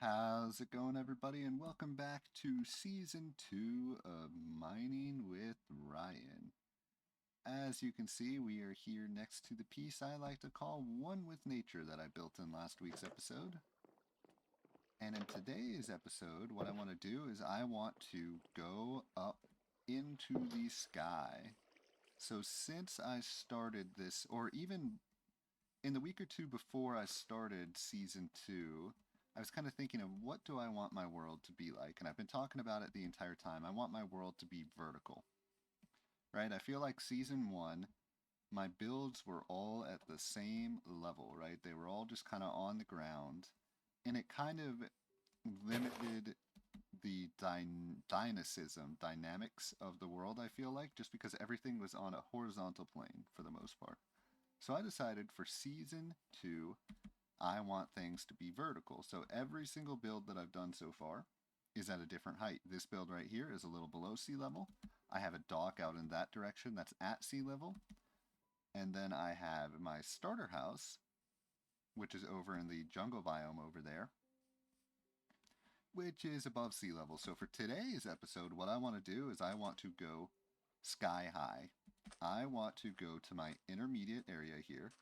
How's it going, everybody? And welcome back to Season 2 of Mining with Ryan. As you can see, we are here next to the piece I like to call One with Nature that I built in last week's episode. And in today's episode, what I want to do is I want to go up into the sky. So since I started this, or even in the week or two before I started Season 2, I was kind of thinking of what do I want my world to be like? And I've been talking about it the entire time. I want my world to be vertical, right? I feel like Season 1, my builds were all at the same level, right? They were all just kind of on the ground. And it kind of limited the dynamics of the world, I feel like, just because everything was on a horizontal plane for the most part. So I decided for Season 2, I want things to be vertical. So every single build that I've done so far is at a different height. This build right here is a little below sea level. I have a dock out in that direction that's at sea level. And then I have my starter house, which is over in the jungle biome over there, which is above sea level. So for today's episode, what I want to do is I want to go sky high. I want to go to my intermediate area here,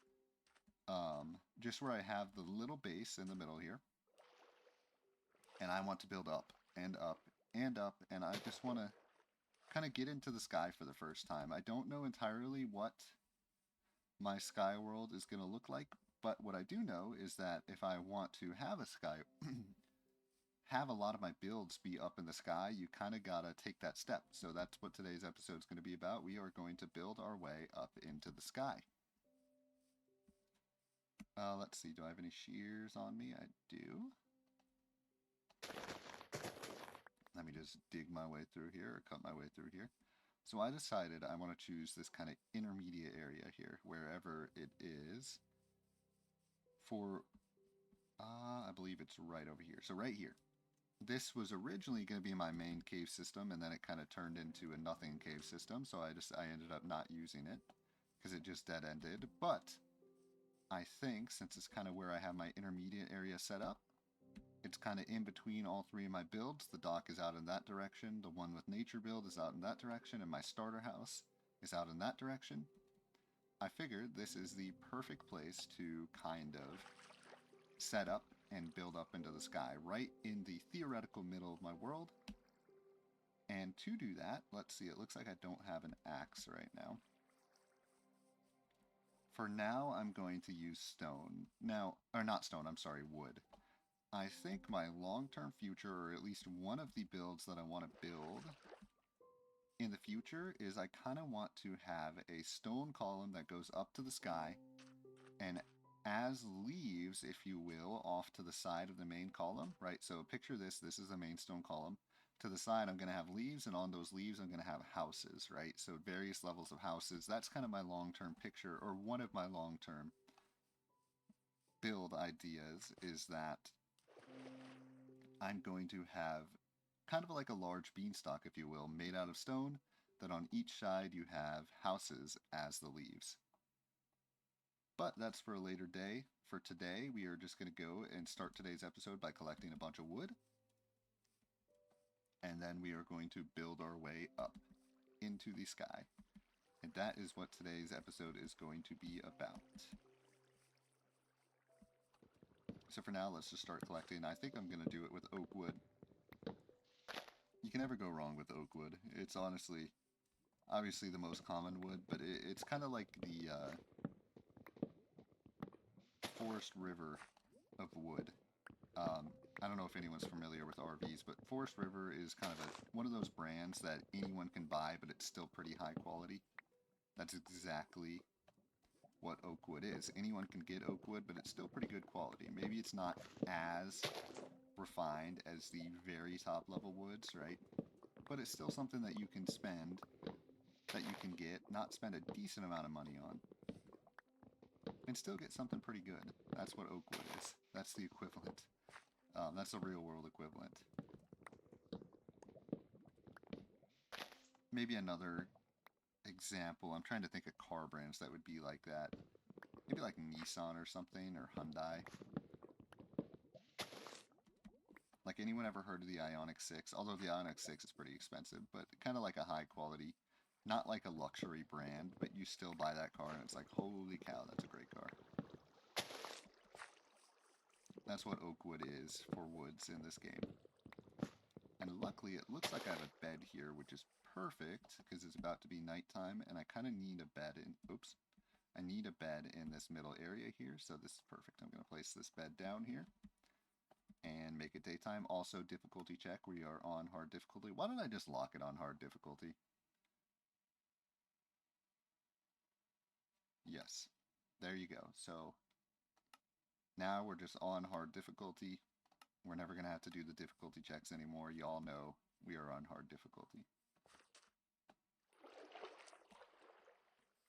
just where I have the little base in the middle here. And I want to build up and up and up, and I just want to kind of get into the sky for the first time. I don't know entirely what my sky world is going to look like, but what I do know is that if I want to have a sky, have a lot of my builds be up in the sky, you kind of got to take that step. So that's what today's episode is going to be about. We are going to build our way up into the sky. Let's see, do I have any shears on me? I do. Let me just dig my way through here, or cut my way through here. So I decided I want to choose this kind of intermediate area here, wherever it is, for, I believe it's right over here. So right here. This was originally going to be my main cave system, and then it kind of turned into a nothing cave system, so I ended up not using it, because it just dead-ended. But I think, since it's kind of where I have my intermediate area set up, it's kind of in between all three of my builds. The dock is out in that direction, the one with nature build is out in that direction, and my starter house is out in that direction. I figured this is the perfect place to kind of set up and build up into the sky, right in the theoretical middle of my world. And to do that, let's see, it looks like I don't have an axe right now. For now, I'm going to use stone. Now, or not stone, I'm sorry, wood. I think my long-term future, or at least one of the builds that I want to build in the future, is I kind of want to have a stone column that goes up to the sky, and as leaves, if you will, off to the side of the main column, right? So picture this is the main stone column. To the side, I'm going to have leaves, and on those leaves, I'm going to have houses, right? So various levels of houses. That's kind of my long-term picture, or one of my long-term build ideas, is that I'm going to have kind of like a large beanstalk, if you will, made out of stone, that on each side you have houses as the leaves. But that's for a later day. For today, we are just going to go and start today's episode by collecting a bunch of wood. And then we are going to build our way up into the sky. And that is what today's episode is going to be about. So for now, let's just start collecting. I think I'm going to do it with oak wood. You can never go wrong with oak wood. It's honestly, obviously the most common wood, but it's kind of like the Forest River of wood. I don't know if anyone's familiar with RVs, but Forest River is kind of one of those brands that anyone can buy, but it's still pretty high quality. That's exactly what oak wood is. Anyone can get oak wood, but it's still pretty good quality. Maybe it's not as refined as the very top level woods, right? But it's still something that you can spend, that you can get, not spend a decent amount of money on, and still get something pretty good. That's what oak wood is. That's the equivalent. That's the real world equivalent. Maybe another example, I'm trying to think of car brands that would be like that. Maybe like Nissan or something, or Hyundai. Like, anyone ever heard of the Ionic 6? Although the Ionic 6 is pretty expensive, but kind of like a high quality, not like a luxury brand, but you still buy that car and it's like, holy cow, that's a great car. That's what oak wood is for woods in this game. And luckily, it looks like I have a bed here, which is perfect, because it's about to be nighttime, and I kind of need a bed in... Oops. I need a bed in this middle area here, so this is perfect. I'm going to place this bed down here and make it daytime. Also, difficulty check. We are on hard difficulty. Why don't I just lock it on hard difficulty? Yes. There you go. So now we're just on hard difficulty. We're never going to have to do the difficulty checks anymore. Y'all know we are on hard difficulty.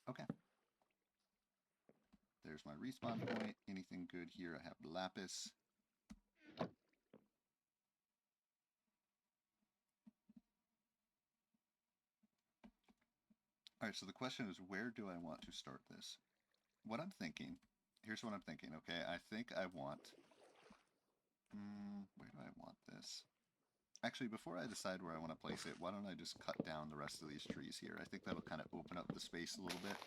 Okay. There's my respawn point. Anything good here? I have lapis. Alright, so the question is, where do I want to start this? What I'm thinking, here's what I'm thinking, okay? I think I want... where do I want this? Actually, before I decide where I want to place it, why don't I just cut down the rest of these trees here? I think that'll kind of open up the space a little bit.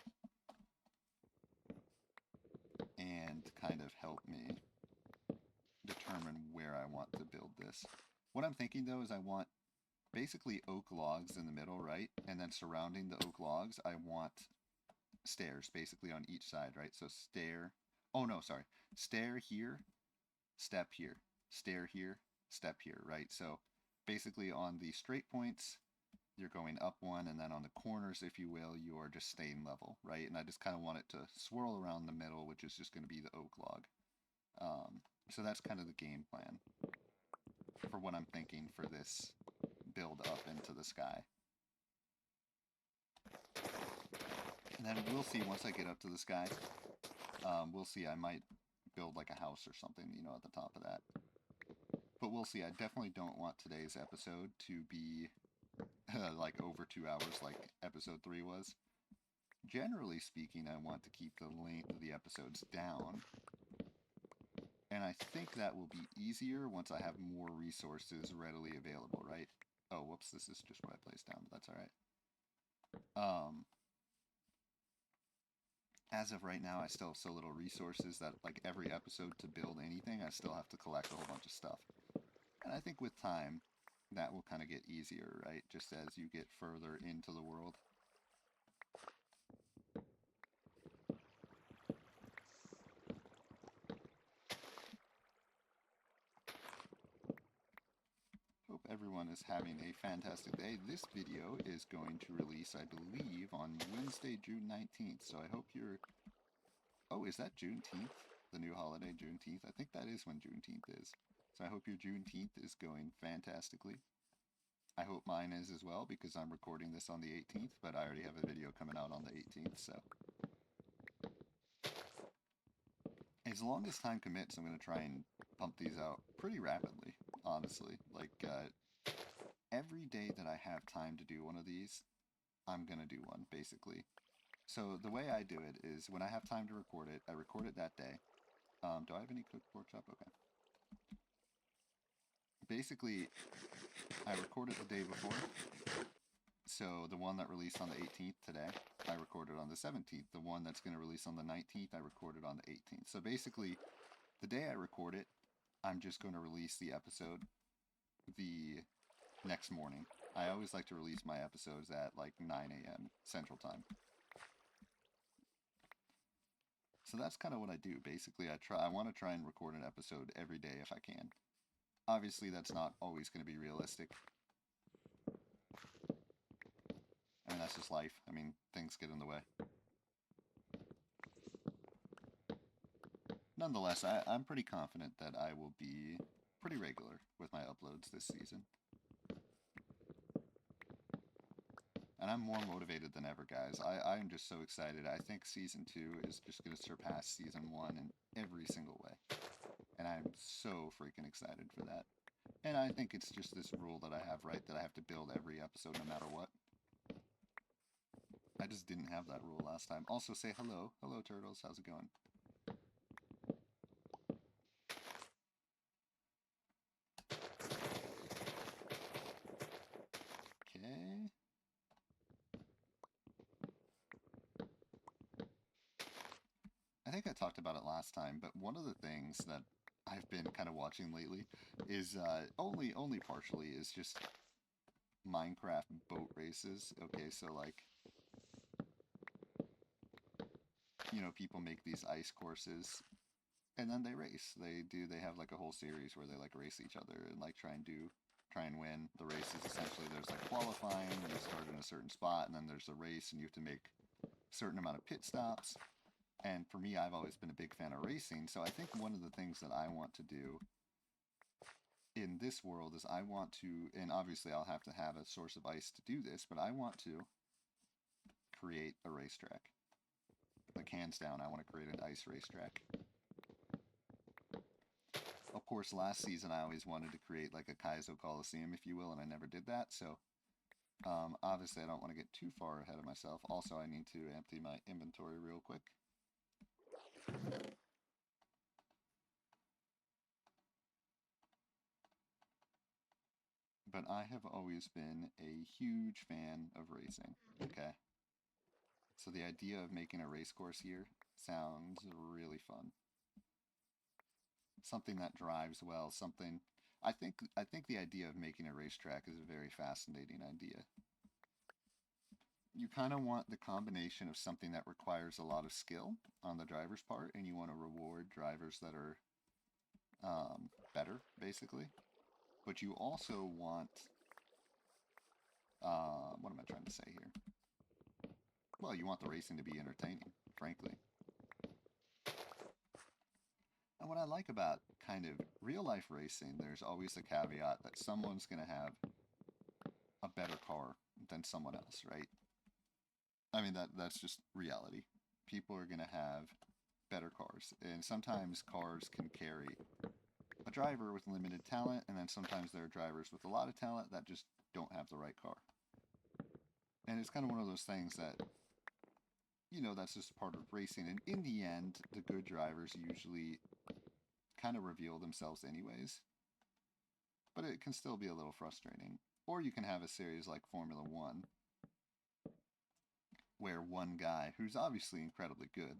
And kind of help me determine where I want to build this. What I'm thinking, though, is I want basically oak logs in the middle, right? And then surrounding the oak logs, I want stairs basically on each side, right? So stair... Oh, no, sorry. Stair here, step here. Stair here, step here, right? So basically on the straight points, you're going up one, and then on the corners, if you will, you are just staying level, right? And I just kind of want it to swirl around the middle, which is just going to be the oak log. So that's kind of the game plan for what I'm thinking for this build up into the sky. And then we'll see once I get up to the sky. We'll see. I might build like a house or something, you know, at the top of that. But we'll see. I definitely don't want today's episode to be like over 2 hours like episode 3 was. Generally speaking, I want to keep the length of the episodes down. And I think that will be easier once I have more resources readily available, right? Oh, whoops, this is just what I placed down, but that's alright. As of right now, I still have so little resources that, like, every episode to build anything, I still have to collect a whole bunch of stuff. And I think with time, that will kind of get easier, right? Just as you get further into the world. Hope everyone is having a fantastic day. This video is going to release, I believe, on Wednesday, June 19th. So I hope you're... Oh, is that Juneteenth? The new holiday, Juneteenth? I think that is when Juneteenth is. So I hope your Juneteenth is going fantastically. I hope mine is as well, because I'm recording this on the 18th, but I already have a video coming out on the 18th, so... As long as time commits, I'm going to try and pump these out pretty rapidly, honestly. Like, every day that I have time to do one of these, I'm going to do one, basically. So the way I do it is, when I have time to record it, I record it that day. Do I have any cooked pork chop? Okay. Basically, I record it the day before. So the one that released on the 18th today, I recorded on the 17th. The one that's going to release on the 19th, I recorded on the 18th. So basically, the day I record it, I'm just going to release the episode the next morning. I always like to release my episodes at like 9 a.m. Central Time. So that's kind of what I do. Basically, I want to try and record an episode every day if I can. Obviously, that's not always going to be realistic. I mean, that's just life. I mean, things get in the way. Nonetheless, I'm pretty confident that I will be pretty regular with my uploads this season. And I'm more motivated than ever, guys. I'm just so excited. I think Season 2 is just going to surpass Season 1 in every single way. And I'm so freaking excited for that. And I think it's just this rule that I have, right? That I have to build every episode no matter what. I just didn't have that rule last time. Also, say hello. Hello, turtles. How's it going? think I talked about it last time, but one of the things that I've been kind of watching lately is only partially is just Minecraft boat races. Okay, so like, people make these ice courses and then they race. They have like a whole series where they like race each other and like try and win the races. Essentially, there's like qualifying and you start in a certain spot, and then there's a race and you have to make a certain amount of pit stops. And for me, I've always been a big fan of racing, so I think one of the things that I want to do in this world is I want to, and obviously I'll have to have a source of ice to do this, but I want to create a racetrack. Like, hands down, I want to create an ice racetrack. Of course, last season I always wanted to create like a Kaizo Coliseum, if you will, and I never did that, so obviously I don't want to get too far ahead of myself. Also, I need to empty my inventory real quick. But I have always been a huge fan of racing, okay? So the idea of making a race course here sounds really fun. Something that drives well, something I think the idea of making a racetrack is a very fascinating idea. You kind of want the combination of something that requires a lot of skill on the driver's part, and you want to reward drivers that are better, basically. But you also want, what am I trying to say here? Well, you want the racing to be entertaining, frankly. And what I like about kind of real life racing, there's always a caveat that someone's going to have a better car than someone else, right? I mean, that's just reality. People are going to have better cars, and sometimes cars can carry a driver with limited talent, and then sometimes there are drivers with a lot of talent that just don't have the right car. And it's kind of one of those things that, that's just part of racing. And in the end, the good drivers usually kind of reveal themselves anyways. But it can still be a little frustrating. Or you can have a series like Formula One, where one guy, who's obviously incredibly good,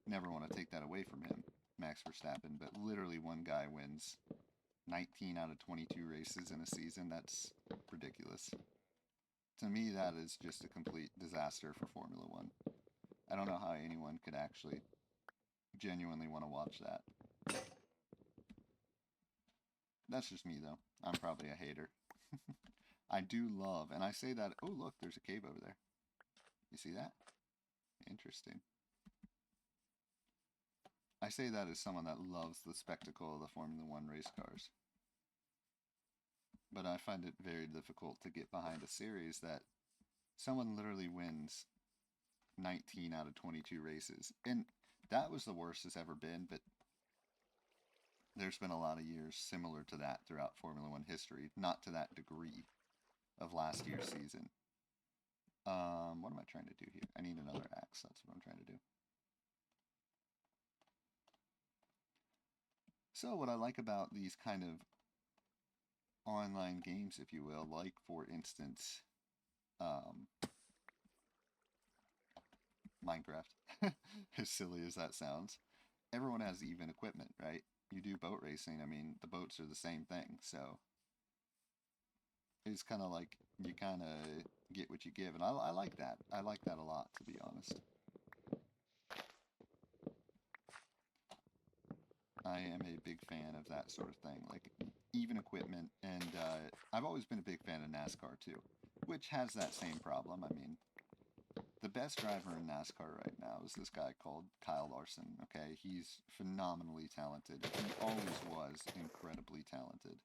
never want to take that away from him, Max Verstappen, but literally one guy wins 19 out of 22 races in a season. That's ridiculous. To me, that is just a complete disaster for Formula One. I don't know how anyone could actually genuinely want to watch that. That's just me, though. I'm probably a hater. I do love, and I say that, oh, look, there's a cave over there. You see that? Interesting. I say that as someone that loves the spectacle of the Formula One race cars. But I find it very difficult to get behind a series that someone literally wins 19 out of 22 races. And that was the worst it's ever been, but there's been a lot of years similar to that throughout Formula One history. Not to that degree of last year's season. What am I trying to do here? I need another axe. That's what I'm trying to do. So what I like about these kind of online games, if you will, like, for instance, Minecraft, as silly as that sounds, everyone has even equipment, right? You do boat racing, I mean, the boats are the same thing, so it's kind of like you kind of get what you give, and I like that. I like that a lot, to be honest. I am a big fan of that sort of thing, like even equipment, and I've always been a big fan of NASCAR too, which has that same problem. I mean, the best driver in NASCAR right now is this guy called Kyle Larson, okay? He's phenomenally talented. He always was incredibly talented.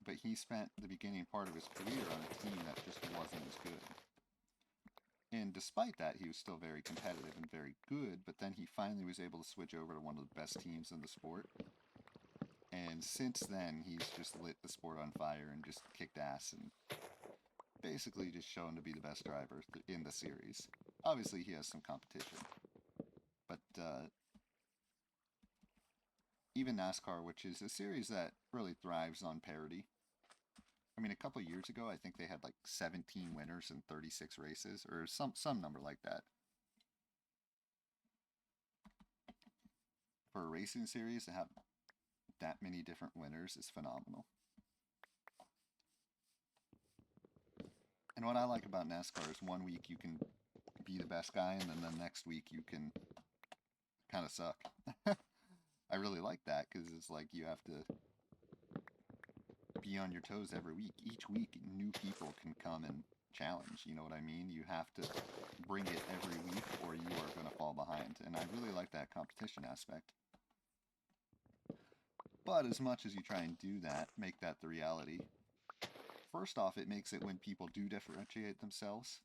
But he spent the beginning part of his career on a team that just wasn't as good. And despite that, he was still very competitive and very good, but then he finally was able to switch over to one of the best teams in the sport. And since then, he's just lit the sport on fire and just kicked ass and basically just shown to be the best driver in the series. Obviously, he has some competition. But even NASCAR, which is a series that really thrives on parity. I mean, a couple years ago, I think they had like 17 winners in 36 races, or some number like that. for a racing series to have that many different winners is phenomenal. And what I like about NASCAR is one week you can be the best guy, and then the next week you can kind of suck. I really like that because it's like you have to be on your toes every week. Each week, new people can come and challenge. You know what I mean? You have to bring it every week or you are going to fall behind. And I really like that competition aspect. But as much as you try and do that, make that the reality, first off, it makes it when people do differentiate themselves,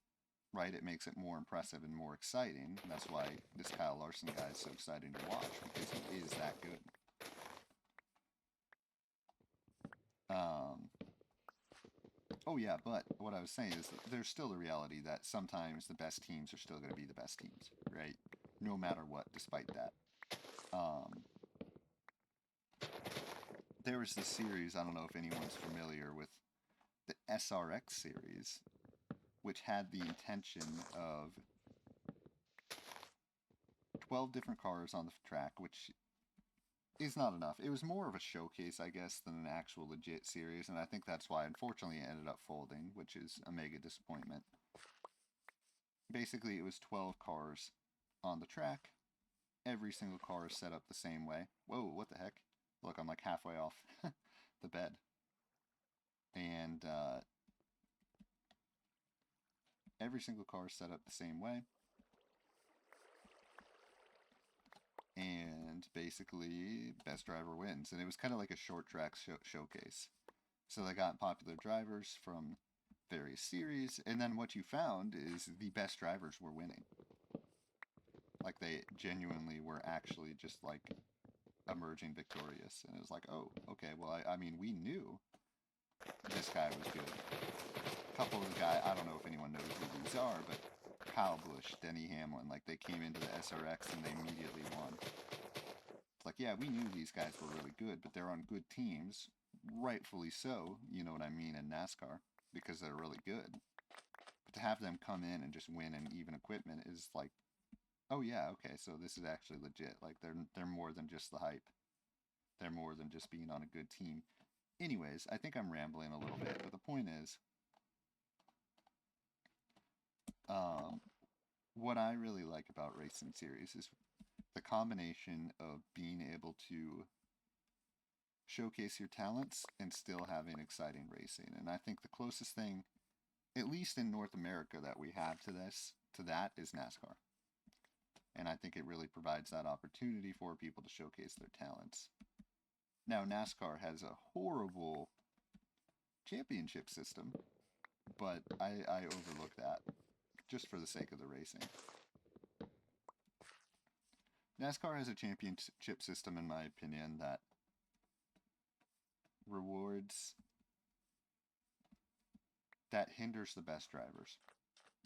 right? It makes it more impressive and more exciting. That's why this Kyle Larson guy is so exciting to watch, because he is that good. Oh yeah, but what I was saying is that there's still the reality that sometimes the best teams are still going to be the best teams, right? No matter what, despite that. There was this series, I don't know if anyone's familiar with the SRX series, which had the intention of 12 different cars on the track, which is not enough. It was more of a showcase, I guess, than an actual legit series, and I think that's why, unfortunately, it ended up folding, which is a mega disappointment. Basically, it was 12 cars on the track. Every single car is set up the same way. Whoa, what the heck? Look, I'm like halfway off the bed. And every single car is set up the same way. And basically, best driver wins. And it was kind of like a short track showcase. So they got popular drivers from various series, and then what you found is the best drivers were winning. Like, they genuinely were actually just, like, emerging victorious. And it was like, oh, okay, well, I mean, we knew this guy was good. A couple of the guys, I don't know if anyone knows who these are, but Kyle Busch, Denny Hamlin, like, they came into the SRX and they immediately won. It's like, yeah, we knew these guys were really good, but they're on good teams, rightfully so, you know what I mean, in NASCAR, because they're really good. But to have them come in and just win in even equipment is like, oh yeah, okay, so this is actually legit. Like, they're more than just the hype. They're more than just being on a good team. Anyways, I think I'm rambling a little bit, but the point is, what I really like about racing series is the combination of being able to showcase your talents and still having exciting racing. And I think the closest thing, at least in North America, that we have to that is NASCAR. And I think it really provides that opportunity for people to showcase their talents. Now, NASCAR has a horrible championship system, but I overlook that just for the sake of the racing. NASCAR has a championship system, in my opinion, that hinders the best drivers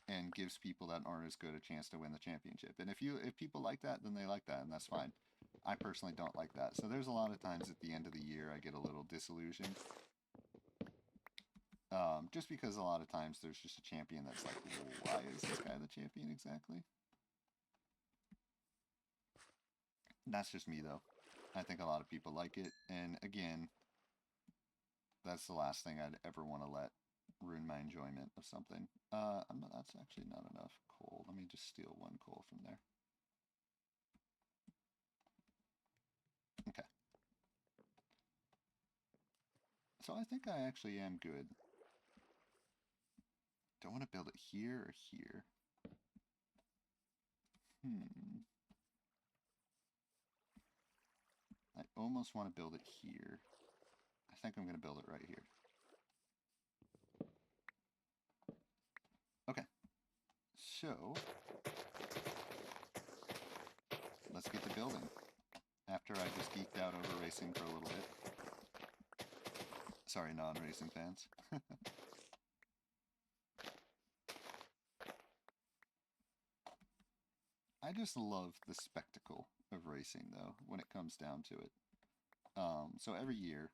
and gives people that aren't as good a chance to win the championship. And if people like that, then they like that, and that's fine. I personally don't like that. So there's a lot of times at the end of the year I get a little disillusioned. Just because a lot of times there's just a champion that's like, why is this guy the champion exactly? That's just me, though. I think a lot of people like it, and again, that's the last thing I'd ever want to let ruin my enjoyment of something. That's actually not enough coal. Let me just steal one coal from there. Okay. So I think I actually am good. Do I want to build it here or here? I almost want to build it here. I think I'm going to build it right here. Okay. So, let's get to building. After I just geeked out over racing for a little bit. Sorry, non-racing fans. I just love the spectacle of racing, though, when it comes down to it. So every year,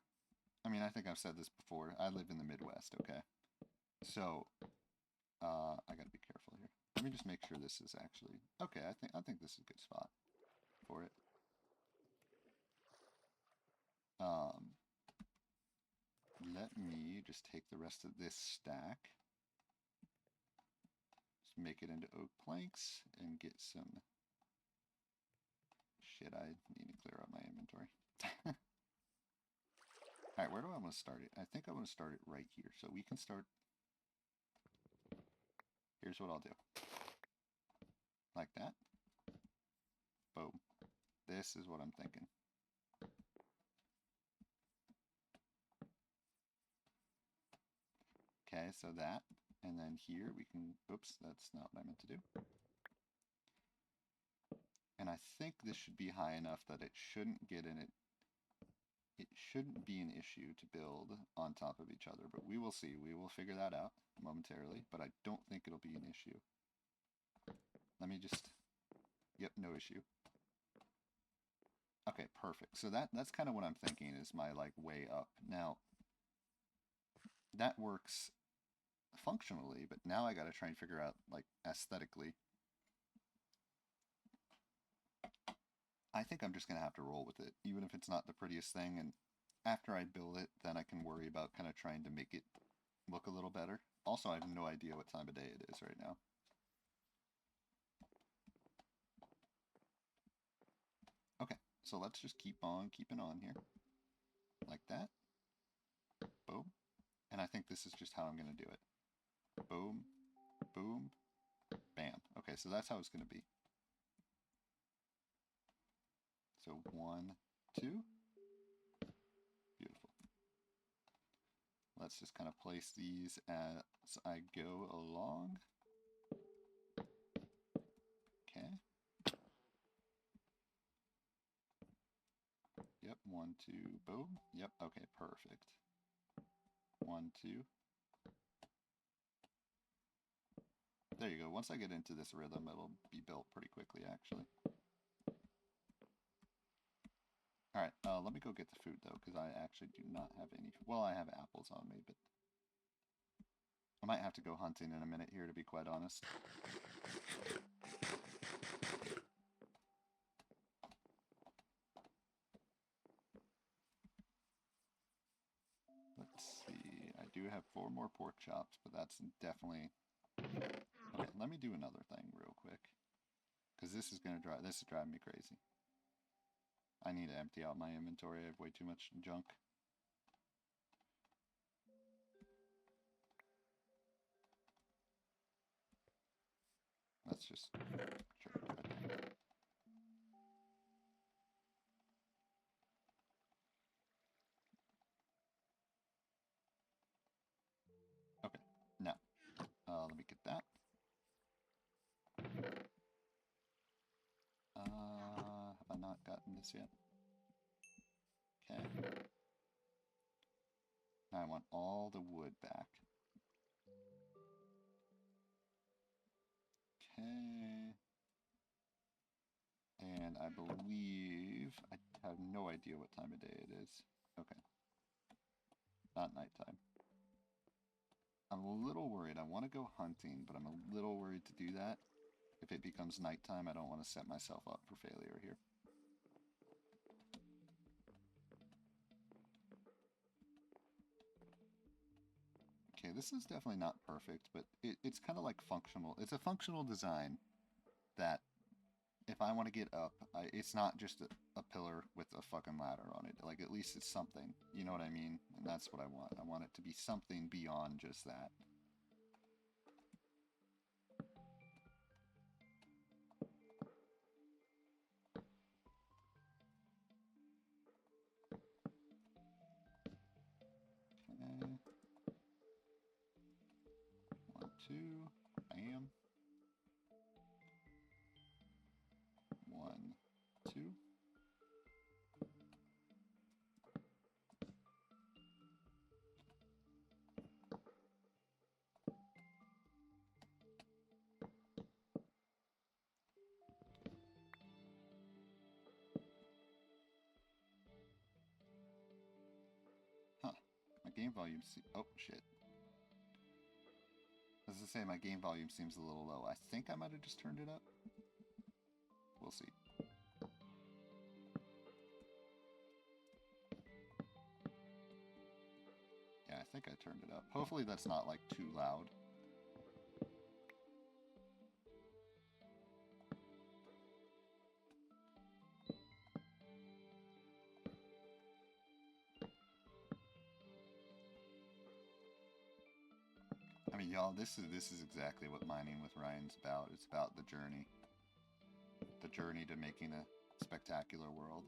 I mean, I think I've said this before, I live in the Midwest, okay? So, I gotta be careful here. Let me just make sure this is actually... Okay, I think this is a good spot for it. let me just take the rest of this stack, just make it into oak planks, and get some... Shit, I need to clear out my inventory. Alright, where do I want to start it? I think I want to start it right here. So we can start... Here's what I'll do. Like that. Boom. This is what I'm thinking. Okay, so that, and then here we can, oops, that's not what I meant to do. And I think this should be high enough that it shouldn't get in it. It shouldn't be an issue to build on top of each other, but we will see. We will figure that out momentarily, but I don't think it'll be an issue. Let me just, yep, no issue. Okay, perfect. So that's kind of what I'm thinking is my like way up. Now, that works functionally, but now I got to try and figure out like aesthetically. I think I'm just going to have to roll with it, even if it's not the prettiest thing, and after I build it, then I can worry about kind of trying to make it look a little better. Also, I have no idea what time of day it is right now. Okay, so let's just keep on keeping on here. Like that. Boom. And I think this is just how I'm going to do it. Boom. Boom. Bam. Okay, so that's how it's going to be. So 1, 2. Beautiful. Let's just kind of place these as I go along. Okay. Yep, 1, 2, boom. Yep, okay, perfect. 1, 2. There you go. Once I get into this rhythm, it'll be built pretty quickly, actually. Alright, let me go get the food, though, because I actually do not have any... Well, I have apples on me, but... I might have to go hunting in a minute here, to be quite honest. Let's see, I do have 4 more pork chops, but that's definitely... Okay, let me do another thing real quick. Because this is driving me crazy. I need to empty out my inventory, I have way too much junk. Let's just... Okay, now, let me get that. Have I not gotten this yet? Okay. Now I want all the wood back. Okay. And I believe, I have no idea what time of day it is. Okay. Not nighttime. I'm a little worried. I want to go hunting, but I'm a little worried to do that. If it becomes nighttime, I don't want to set myself up for failure here. Okay, this is definitely not perfect, but it's kind of like functional. It's a functional design that if I want to get up, it's not just a pillar with a fucking ladder on it. Like, at least it's something. You know what I mean? And that's what I want. I want it to be something beyond just that. Okay. 1, 2. Bam. 1, 2. Huh. My game volume... Oh, shit. As I say, my game volume seems a little low. I think I might have just turned it up. We'll see. Yeah, think I turned it up. Hopefully that's not like too loud. I mean, y'all, this is exactly what mining with Ryan's about. It's about the journey to making a spectacular world,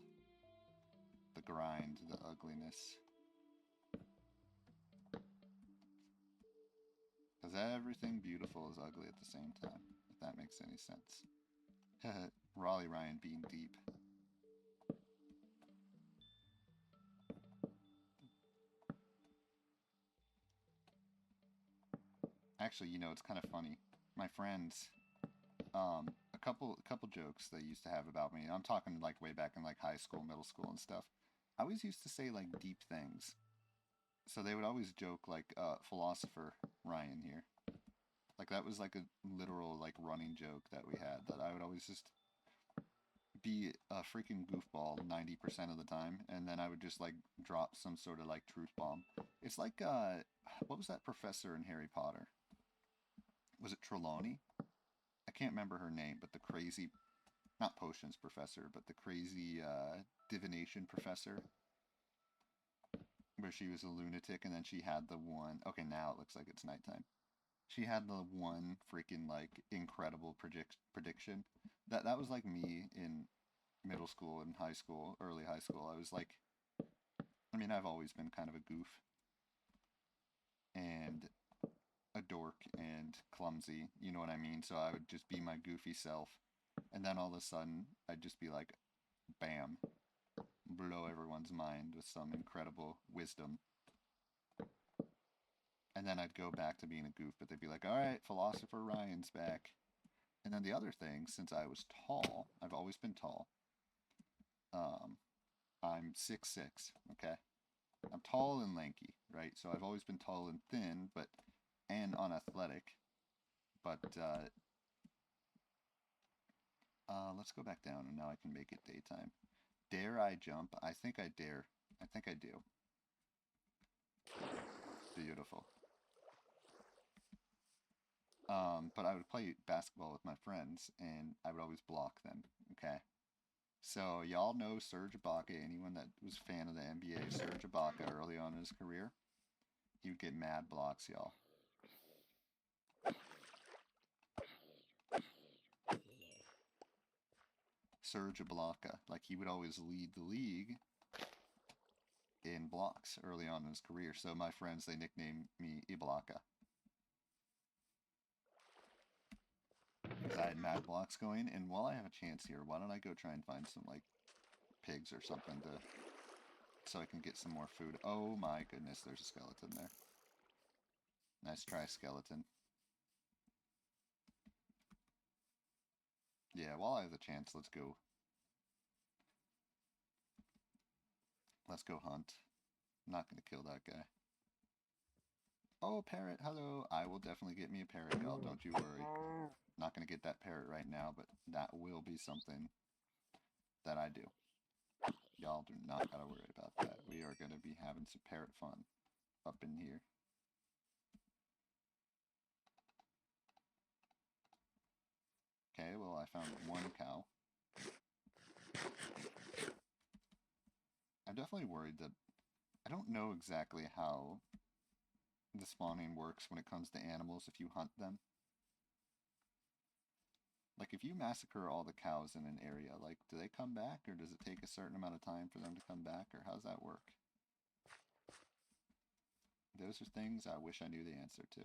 the grind, the ugliness. Because everything beautiful is ugly at the same time, if that makes any sense. Raleigh Ryan being deep. Actually, you know, it's kind of funny. My friends, a couple jokes they used to have about me. I'm talking like way back in like high school, middle school, and stuff. I always used to say like deep things. So they would always joke like philosopher Ryan here. Like that was like a literal like running joke that we had, that I would always just be a freaking goofball 90% of the time, and then I would just like drop some sort of like truth bomb. It's like what was that professor in Harry Potter? Was it Trelawney? I can't remember her name, but the crazy, not potions professor, but the crazy divination professor, where she was a lunatic and then she had the one. Okay, now it looks like it's nighttime. She had the one freaking like incredible prediction. That was like me in middle school and high school, early high school. I was like, I mean, I've always been kind of a goof and a dork and clumsy, you know what I mean? So I would just be my goofy self, and then all of a sudden I'd just be like, bam, blow everyone's mind with some incredible wisdom. And then I'd go back to being a goof, but they'd be like, all right, philosopher Ryan's back. And then the other thing, since I was tall, I've always been tall. I'm 6'6", okay? I'm tall and lanky, right? So I've always been tall and thin, and unathletic. But let's go back down, and now I can make it daytime. Dare I jump? I think I dare. I think I do. Beautiful. But I would play basketball with my friends, and I would always block them, okay? So y'all know Serge Ibaka. Anyone that was a fan of the NBA, Serge Ibaka early on in his career, he would get mad blocks, y'all. Serge Ibaka, like he would always lead the league in blocks early on in his career. So my friends, they nicknamed me Ibaka. Because I had mad blocks going, and while I have a chance here, why don't I go try and find some like pigs or something so I can get some more food. Oh my goodness, there's a skeleton there. Nice try, skeleton. Yeah, while I have the chance, let's go. Let's go hunt. I'm not gonna kill that guy. Oh, parrot, hello. I will definitely get me a parrot, y'all. Don't you worry. Not gonna get that parrot right now, but that will be something that I do. Y'all do not gotta worry about that. We are gonna be having some parrot fun up in here. Okay, well, I found one cow. I'm definitely worried that I don't know exactly how the spawning works when it comes to animals if you hunt them. Like, if you massacre all the cows in an area, like, do they come back, or does it take a certain amount of time for them to come back, or how's that work? Those are things I wish I knew the answer to.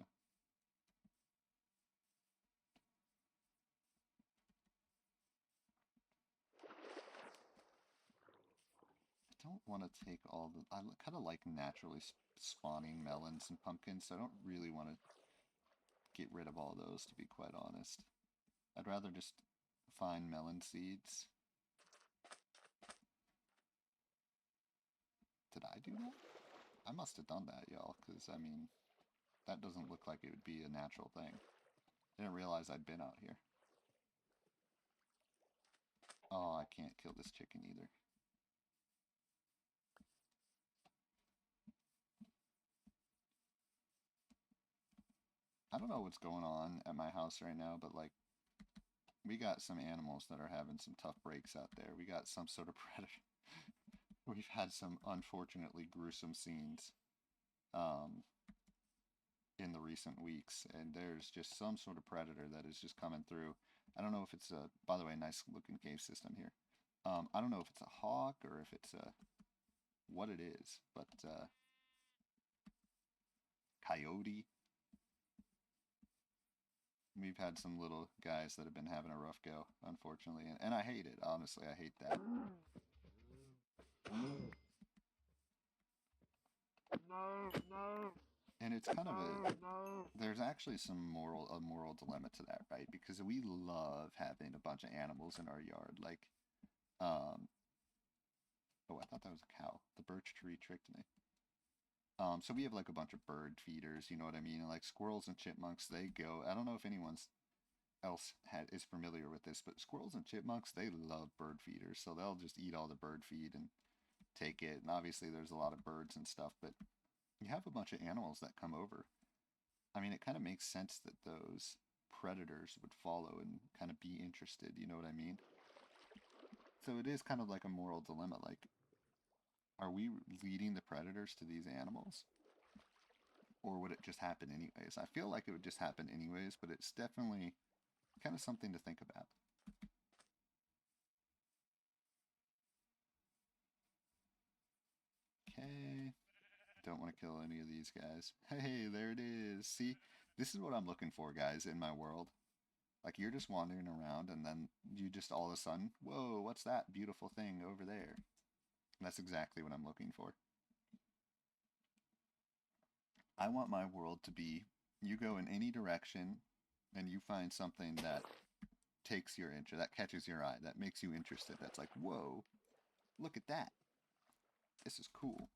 I don't want to take all the... I kind of like naturally spawning melons and pumpkins, so I don't really want to get rid of all those, to be quite honest. I'd rather just find melon seeds. Did I do that? I must have done that, y'all, because, I mean, that doesn't look like it would be a natural thing. I didn't realize I'd been out here. Oh, I can't kill this chicken either. I don't know what's going on at my house right now, but like we got some animals that are having some tough breaks out there. We got some sort of predator. We've had some unfortunately gruesome scenes um, in the recent weeks, and there's just some sort of predator that is just coming through. I don't know if it's a, by the way, nice looking cave system here. I don't know if it's a hawk or if it's a, what it is, but coyote. We've had some little guys that have been having a rough go, unfortunately, and I hate it. Honestly, I hate that. And it's kind of a, there's actually a moral dilemma to that, right? Because we love having a bunch of animals in our yard, like, um, oh, I thought that was a cow. The birch tree tricked me. So we have like a bunch of bird feeders, you know what I mean? And like squirrels and chipmunks, they go. I don't know if anyone's else is familiar with this, but squirrels and chipmunks, they love bird feeders, so they'll just eat all the bird feed and take it. And obviously, there's a lot of birds and stuff, but you have a bunch of animals that come over. I mean, it kind of makes sense that those predators would follow and kind of be interested, you know what I mean? So it is kind of like a moral dilemma. Like, are we leading the predators to these animals? Or would it just happen anyways? I feel like it would just happen anyways, but it's definitely kind of something to think about. Okay. Don't want to kill any of these guys. Hey, there it is. See, this is what I'm looking for, guys, in my world. Like, you're just wandering around, and then you just all of a sudden, whoa, what's that beautiful thing over there? That's exactly what I'm looking for. I want my world to be, you go in any direction, and you find something that takes your interest, that catches your eye, that makes you interested. That's like, whoa, look at that. This is cool.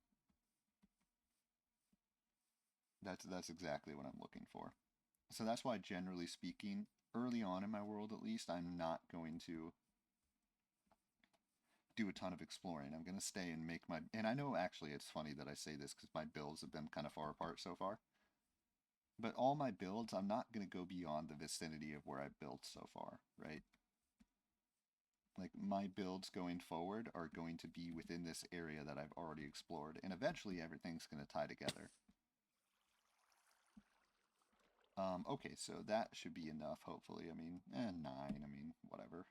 That's exactly what I'm looking for. So that's why, generally speaking, early on in my world at least, I'm not going to do a ton of exploring. I'm going to stay and make my. And I know actually it's funny that I say this because my builds have been kind of far apart so far. But all my builds, I'm not going to go beyond the vicinity of where I've built so far, right? Like my builds going forward are going to be within this area that I've already explored. And eventually everything's going to tie together. Okay, so that should be enough, hopefully. I mean, 9, I mean, whatever.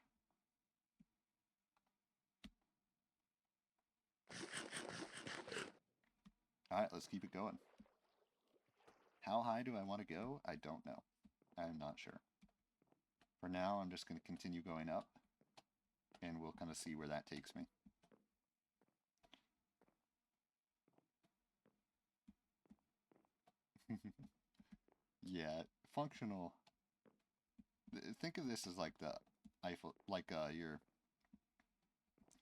Alright, let's keep it going. How high do I want to go? I don't know. I'm not sure. For now, I'm just going to continue going up, and we'll kind of see where that takes me. Yeah, functional. Think of this as like the Eiffel, like you're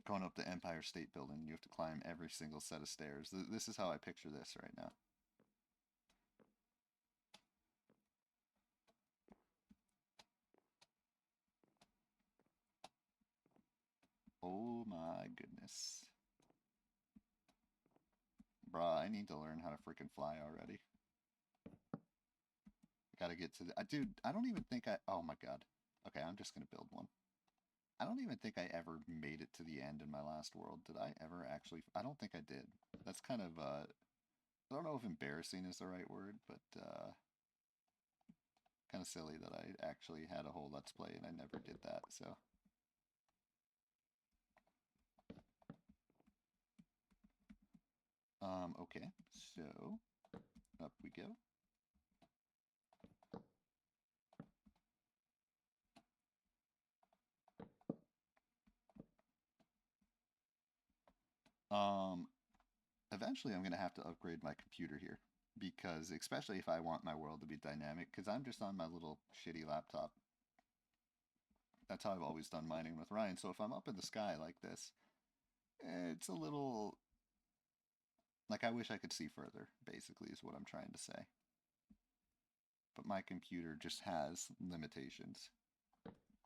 going up the Empire State Building. You have to climb every single set of stairs. This is how I picture this right now. Oh my goodness. Bruh, I need to learn how to freaking fly already. Gotta get to the... dude, I don't even think I... Oh my god. Okay, I'm just gonna build one. I don't even think I ever made it to the end in my last world. Did I ever actually... I don't think I did. That's kind of, I don't know if embarrassing is the right word, but, kind of silly that I actually had a whole Let's Play and I never did that, so... Okay, so... Up we go. Um, Eventually I'm going to have to upgrade my computer here because especially if I want my world to be dynamic because I'm just on my little shitty laptop. That's how I've always done mining with Ryan. So if I'm up in the sky like this, it's a little like I wish I could see further, basically is what I'm trying to say. But my computer just has limitations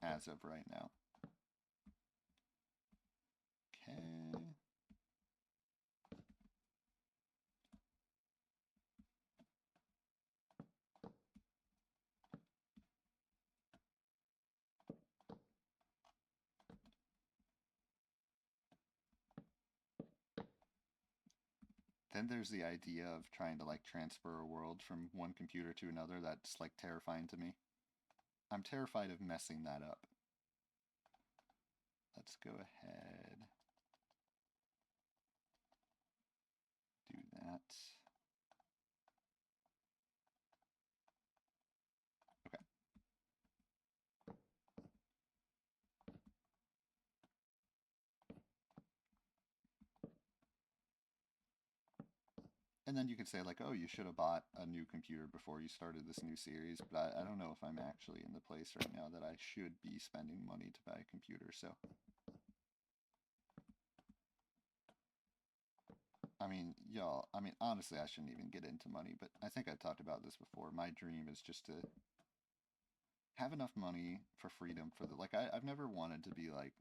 as of right now. Okay. Then there's the idea of trying to like transfer a world from one computer to another. That's like terrifying to me. I'm terrified of messing that up. Let's go ahead. Do that. Okay. And then you could say like, oh, you should have bought a new computer before you started this new series, but I don't know if I'm actually in the place right now that I should be spending money to buy a computer, so. I mean, y'all, I mean, honestly, I shouldn't even get into money, but I think I've talked about this before. My dream is just to have enough money for freedom for the, like, I've never wanted to be like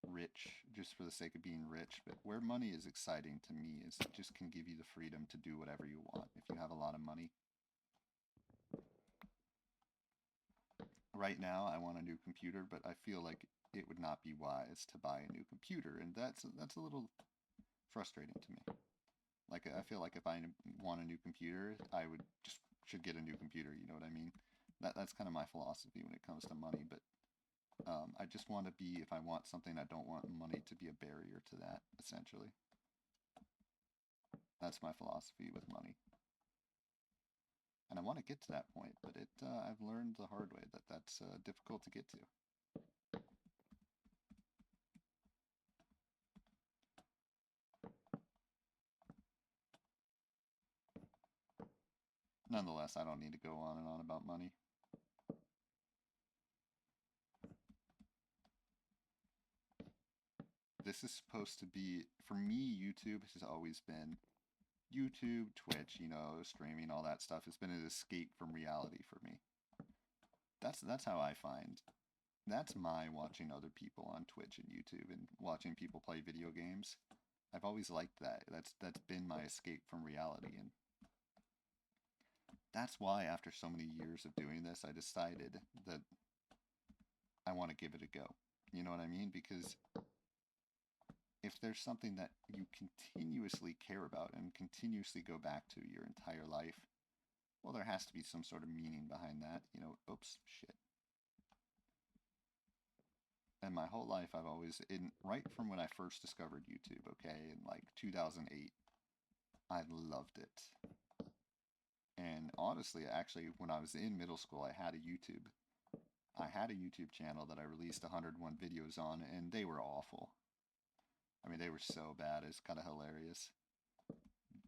rich just for the sake of being rich, but where money is exciting to me is it just can give you the freedom to do whatever you want if you have a lot of money. Right now, I want a new computer, but I feel like it would not be wise to buy a new computer, and that's a little frustrating to me. Like I feel like if I want a new computer, I would just should get a new computer. You know what I mean? That's kind of my philosophy when it comes to money. But I just want to be, if I want something, I don't want money to be a barrier to that. Essentially, that's my philosophy with money, and I want to get to that point. But I've learned the hard way that that's difficult to get to. Nonetheless, I don't need to go on and on about money. This is supposed to be, for me, YouTube has always been YouTube, Twitch, you know, streaming, all that stuff has been an escape from reality for me. That's how I find. That's my watching other people on Twitch and YouTube and watching people play video games. I've always liked that. That's been my escape from reality, and that's why after so many years of doing this, I decided that I want to give it a go. You know what I mean? Because if there's something that you continuously care about and continuously go back to your entire life, well, there has to be some sort of meaning behind that. You know, oops, shit. And my whole life, I've always, right from when I first discovered YouTube, okay, in like 2008, I loved it. And honestly, actually, when I was in middle school, I had a YouTube. I had a YouTube channel that I released 101 videos on, and they were awful. I mean, they were so bad, it's kind of hilarious.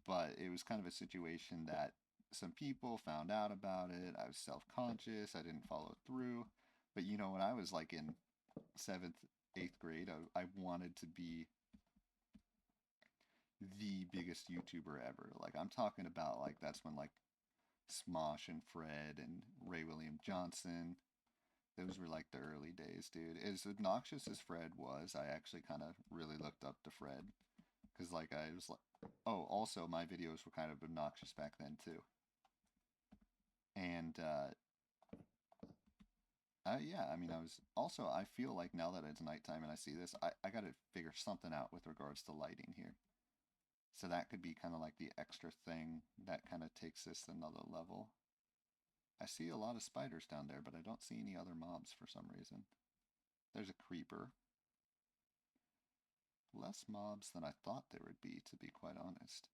But it was kind of a situation that some people found out about it. I was self-conscious. I didn't follow through. But you know, when I was like in seventh, eighth grade, I wanted to be the biggest YouTuber ever. Like I'm talking about like that's when like Smosh and Fred and Ray William Johnson. Those were like the early days, dude. As obnoxious as Fred was, I actually kind of really looked up to Fred. Because like I was like, oh, also my videos were kind of obnoxious back then too. And yeah, I mean, I was also, I feel like now that it's nighttime and I see this, I got to figure something out with regards to lighting here. So that could be kind of like the extra thing that kind of takes this another level. I see a lot of spiders down there, but I don't see any other mobs for some reason. There's a creeper. Less mobs than I thought there would be, to be quite honest.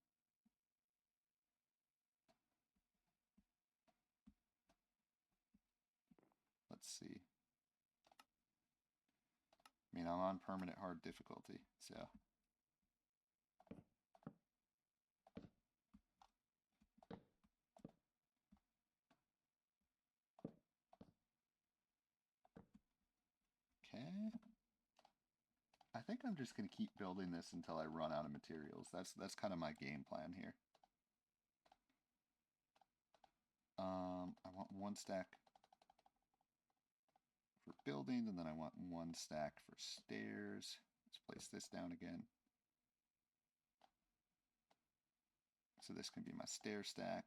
Let's see. I mean, I'm on permanent hard difficulty, so. Okay. I think I'm just going to keep building this until I run out of materials. That's kind of my game plan here. I want one stack for building, and then I want one stack for stairs. Let's place this down again. So this can be my stair stack.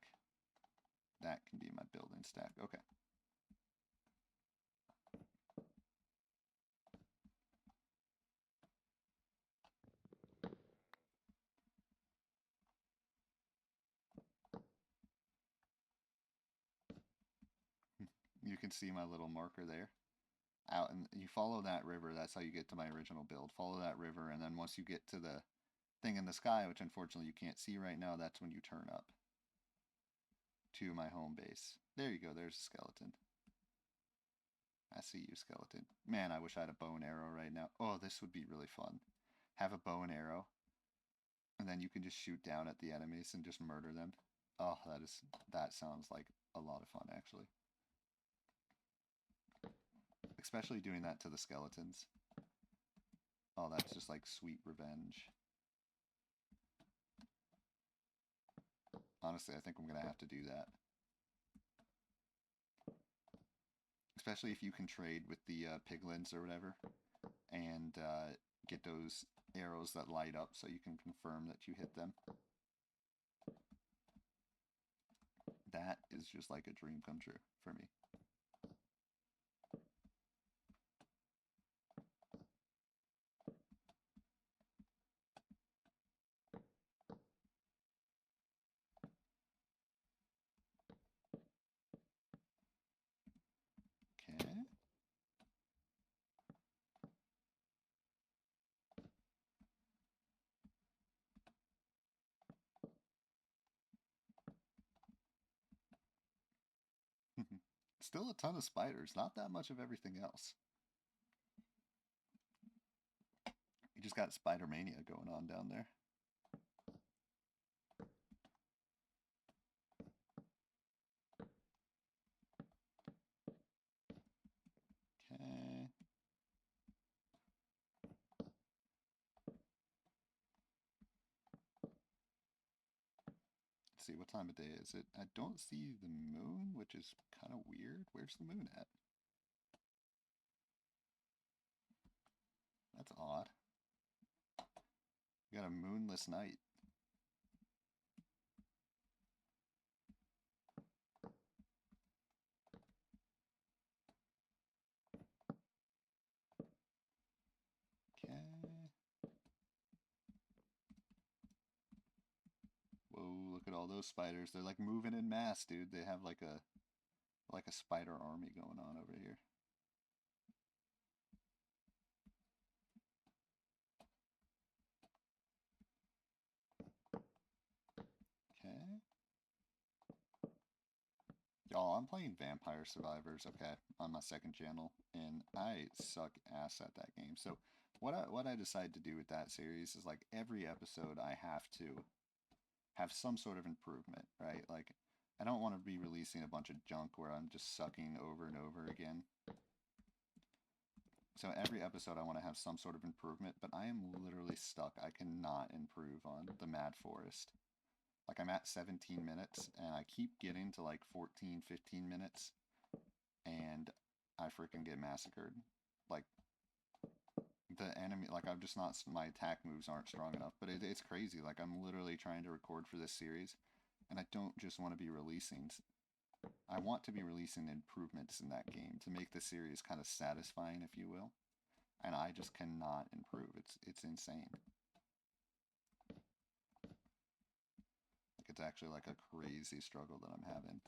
That can be my building stack. Okay. see my little marker there. Out, and you follow that river. That's how you get to my original build. Follow that river, and then once you get to the thing in the sky, which unfortunately you can't see right now, that's when you turn up to my home base. There you go. There's a skeleton. I see you, skeleton. Man, I wish I had a bow and arrow right now. Oh, this would be really fun. Have a bow and arrow, and then you can just shoot down at the enemies and just murder them. Oh, that sounds like a lot of fun, actually. Especially doing that to the skeletons. Oh, that's just like sweet revenge. Honestly, I think I'm going to have to do that. Especially if you can trade with the piglins or whatever. And get those arrows that light up so you can confirm that you hit them. That is just like a dream come true for me. Okay. Still a ton of spiders, not that much of everything else. You just got spider mania going on down there. Okay. Let's see, what time of day is it? I don't see the moon, which is kind of weird. Where's the moon at? That's odd. We got a moonless night. Okay. Whoa, look at all those spiders. They're like moving in mass, dude. They have like a spider army going on over here. Okay. Y'all, I'm playing Vampire Survivors, okay, on my second channel, and I suck ass at that game. So what I decide to do with that series is like every episode I have to have some sort of improvement, right? Like I don't want to be releasing a bunch of junk where I'm just sucking over and over again. So every episode I want to have some sort of improvement, but I am literally stuck. I cannot improve on the Mad Forest. Like I'm at 17 minutes and I keep getting to like 14, 15 minutes and I freaking get massacred. Like the enemy, like I'm just not, my attack moves aren't strong enough, but it's crazy. Like I'm literally trying to record for this series and I don't just want to be releasing, I want to be releasing improvements in that game to make the series kind of satisfying, if you will. And I just cannot improve. It's insane. Like it's actually like a crazy struggle that I'm having.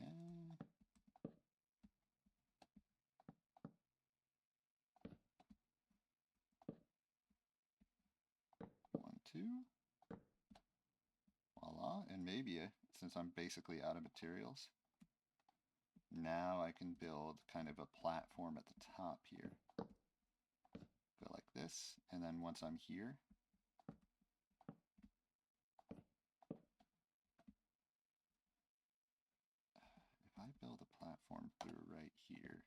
Okay. 1, 2. Voila. And maybe, since I'm basically out of materials, now I can build kind of a platform at the top here. Go like this, and then once I'm here, if I build a platform through right here,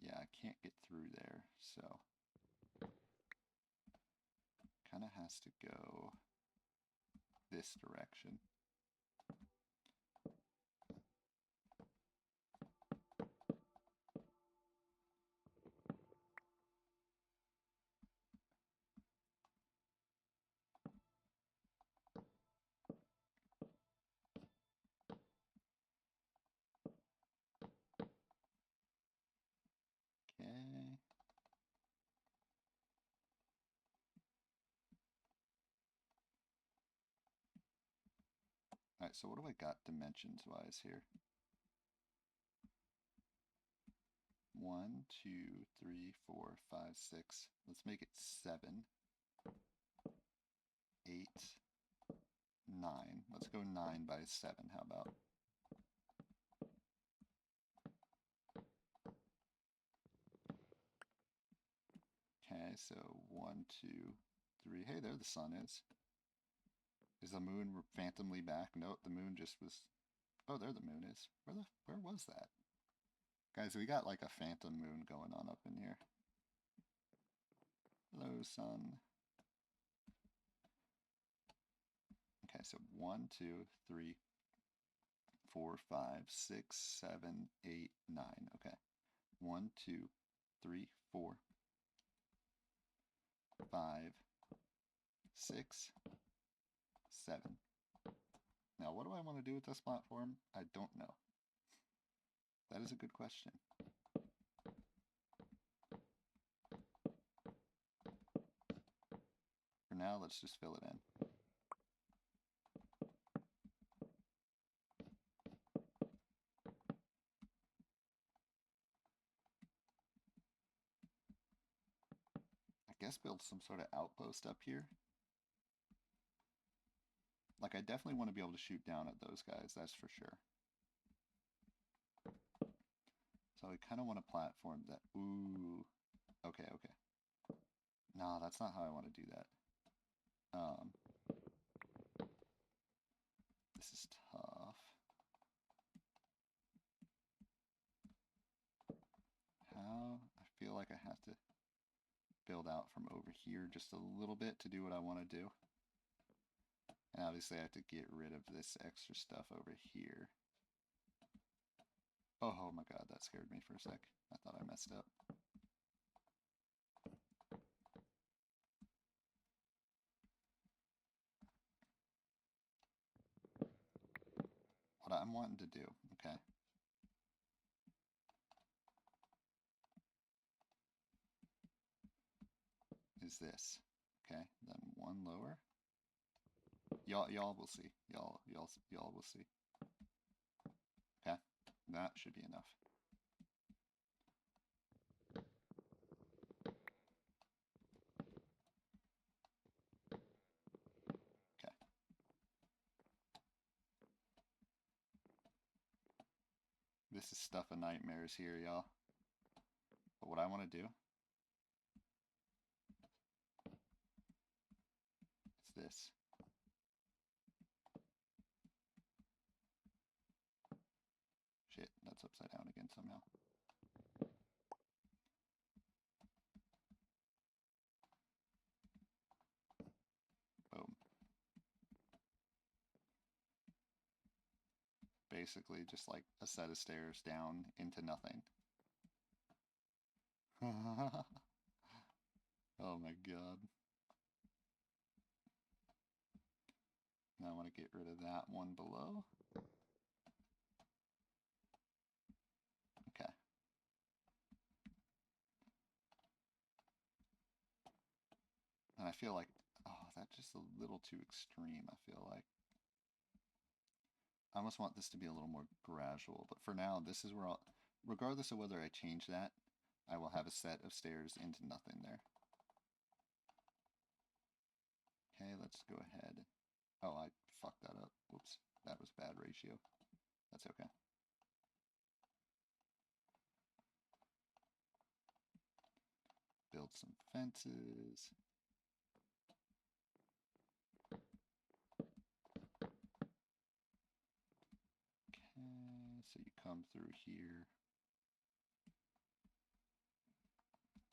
yeah, I can't get through there, so kind of has to go this direction. Okay. Alright, so what do I got dimensions-wise here? 1, 2, 3, 4, 5, 6. Let's make it 7, 8, 9. Let's go 9 by 7, how about? Okay, so 1, 2, 3. Hey, there the sun is. Is the moon phantomly back? Nope, the moon just was... Oh, there the moon is. Where was that? Guys, we got like a phantom moon going on up in here. Hello, sun. Okay, so 1, 2, 3, 4, 5, 6, 7, 8, 9. Okay. 1, 2, 3, 4, 5, 6, 7. Now, what do I want to do with this platform? I don't know. That is a good question. For now, let's just fill it in. I guess build some sort of outpost up here. Like, I definitely want to be able to shoot down at those guys, that's for sure. So I kind of want a platform that... Ooh. Okay, okay. No, that's not how I want to do that. This is tough. How? I feel like I have to build out from over here just a little bit to do what I want to do. And obviously I have to get rid of this extra stuff over here. Oh my god, that scared me for a sec. I thought I messed up. What I'm wanting to do, okay, is this. Okay, then one lower. Y'all will see. Y'all will see. Okay, that should be enough. Okay. This is stuff of nightmares here, y'all. But what I want to do is this. Shit, that's upside down again somehow. Boom. Basically just like a set of stairs down into nothing. Oh my god. Now I want to get rid of that one below. Okay. And I feel like, oh, that's just a little too extreme, I feel like. I almost want this to be a little more gradual, but for now, this is where I'll, regardless of whether I change that, I will have a set of stairs into nothing there. Okay, let's go ahead. Oh, I fucked that up. Whoops, that was bad ratio. That's okay. Build some fences. Okay, so you come through here.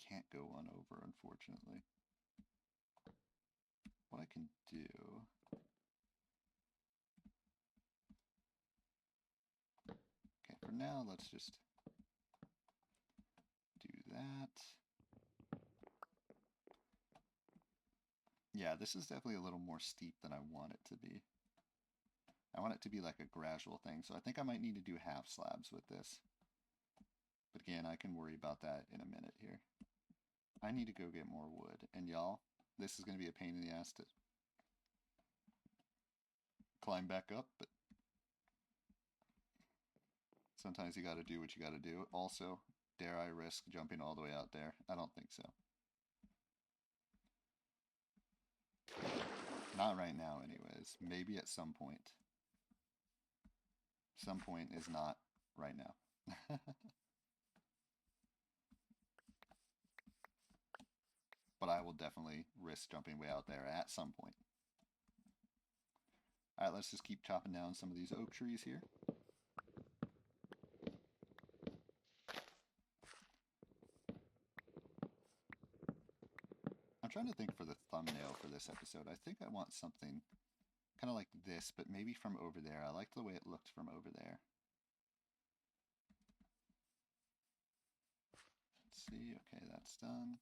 Can't go on over, unfortunately. What I can do... Okay, for now, let's just do that. Yeah, this is definitely a little more steep than I want it to be. I want it to be like a gradual thing, so I think I might need to do half slabs with this. But again, I can worry about that in a minute here. I need to go get more wood, and y'all, this is going to be a pain in the ass to climb back up, but Sometimes you gotta do what you gotta do. Also, dare I risk jumping all the way out there? I don't think so. Not right now, anyways. Maybe at some point. Some point is not right now. But I will definitely risk jumping way out there at some point. Alright, let's just keep chopping down some of these oak trees here. I'm trying to think for the thumbnail for this episode. I think I want something kind of like this, but maybe from over there. I liked the way it looked from over there. Let's see. Okay, that's done.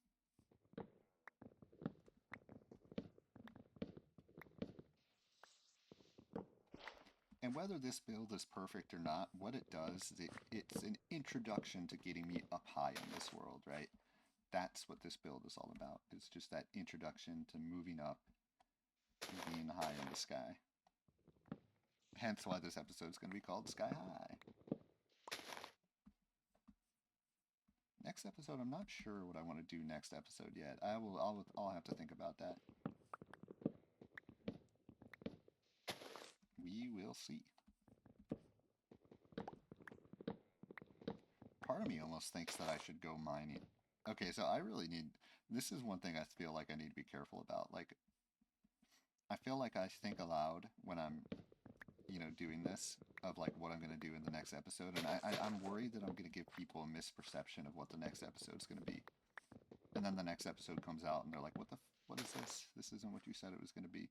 And whether this build is perfect or not, what it does is it's an introduction to getting me up high in this world, right? That's what this build is all about. It's just that introduction to moving up and being high in the sky. Hence why this episode is going to be called Sky High. Next episode, I'm not sure what I want to do next episode yet. I'll have to think about that. We will see. Part of me almost thinks that I should go mining. Okay, so I really need... This is one thing I feel like I need to be careful about. Like, I feel like I think aloud when I'm, doing this, of like what I'm going to do in the next episode, and I'm worried that I'm going to give people a misperception of what the next episode is going to be. And then the next episode comes out and they're like, what is this? This isn't what you said it was going to be.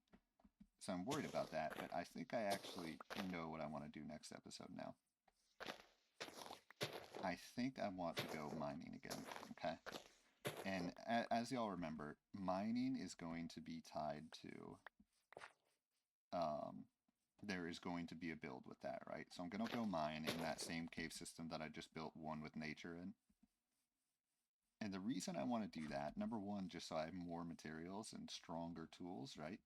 So I'm worried about that, but I think I actually know what I want to do next episode now. I think I want to go mining again, okay? And as y'all remember, mining is going to be tied to, there is going to be a build with that, right? So I'm going to go mine in that same cave system that I just built one with nature in. And the reason I want to do that, number one, just so I have more materials and stronger tools, right?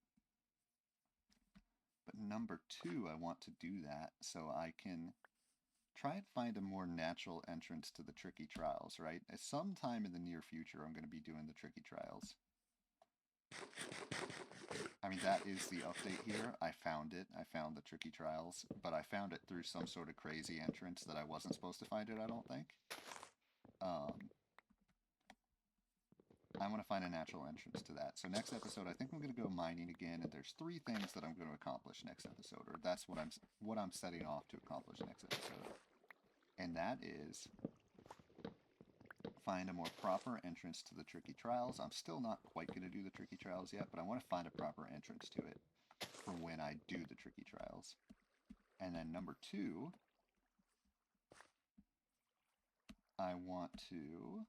But number two, I want to do that so I can try and find a more natural entrance to the tricky trials, right? At some time in the near future, I'm going to be doing the tricky trials. I mean, that is the update here. I found it. I found the tricky trials, but I found it through some sort of crazy entrance that I wasn't supposed to find it, I don't think. I want to find a natural entrance to that. So next episode, I think I'm going to go mining again, and there's 3 things that I'm going to accomplish next episode, or that's what I'm setting off to accomplish next episode. And that is find a more proper entrance to the tricky trials. I'm still not quite going to do the tricky trials yet, but I want to find a proper entrance to it for when I do the tricky trials. And then number 2, I want to,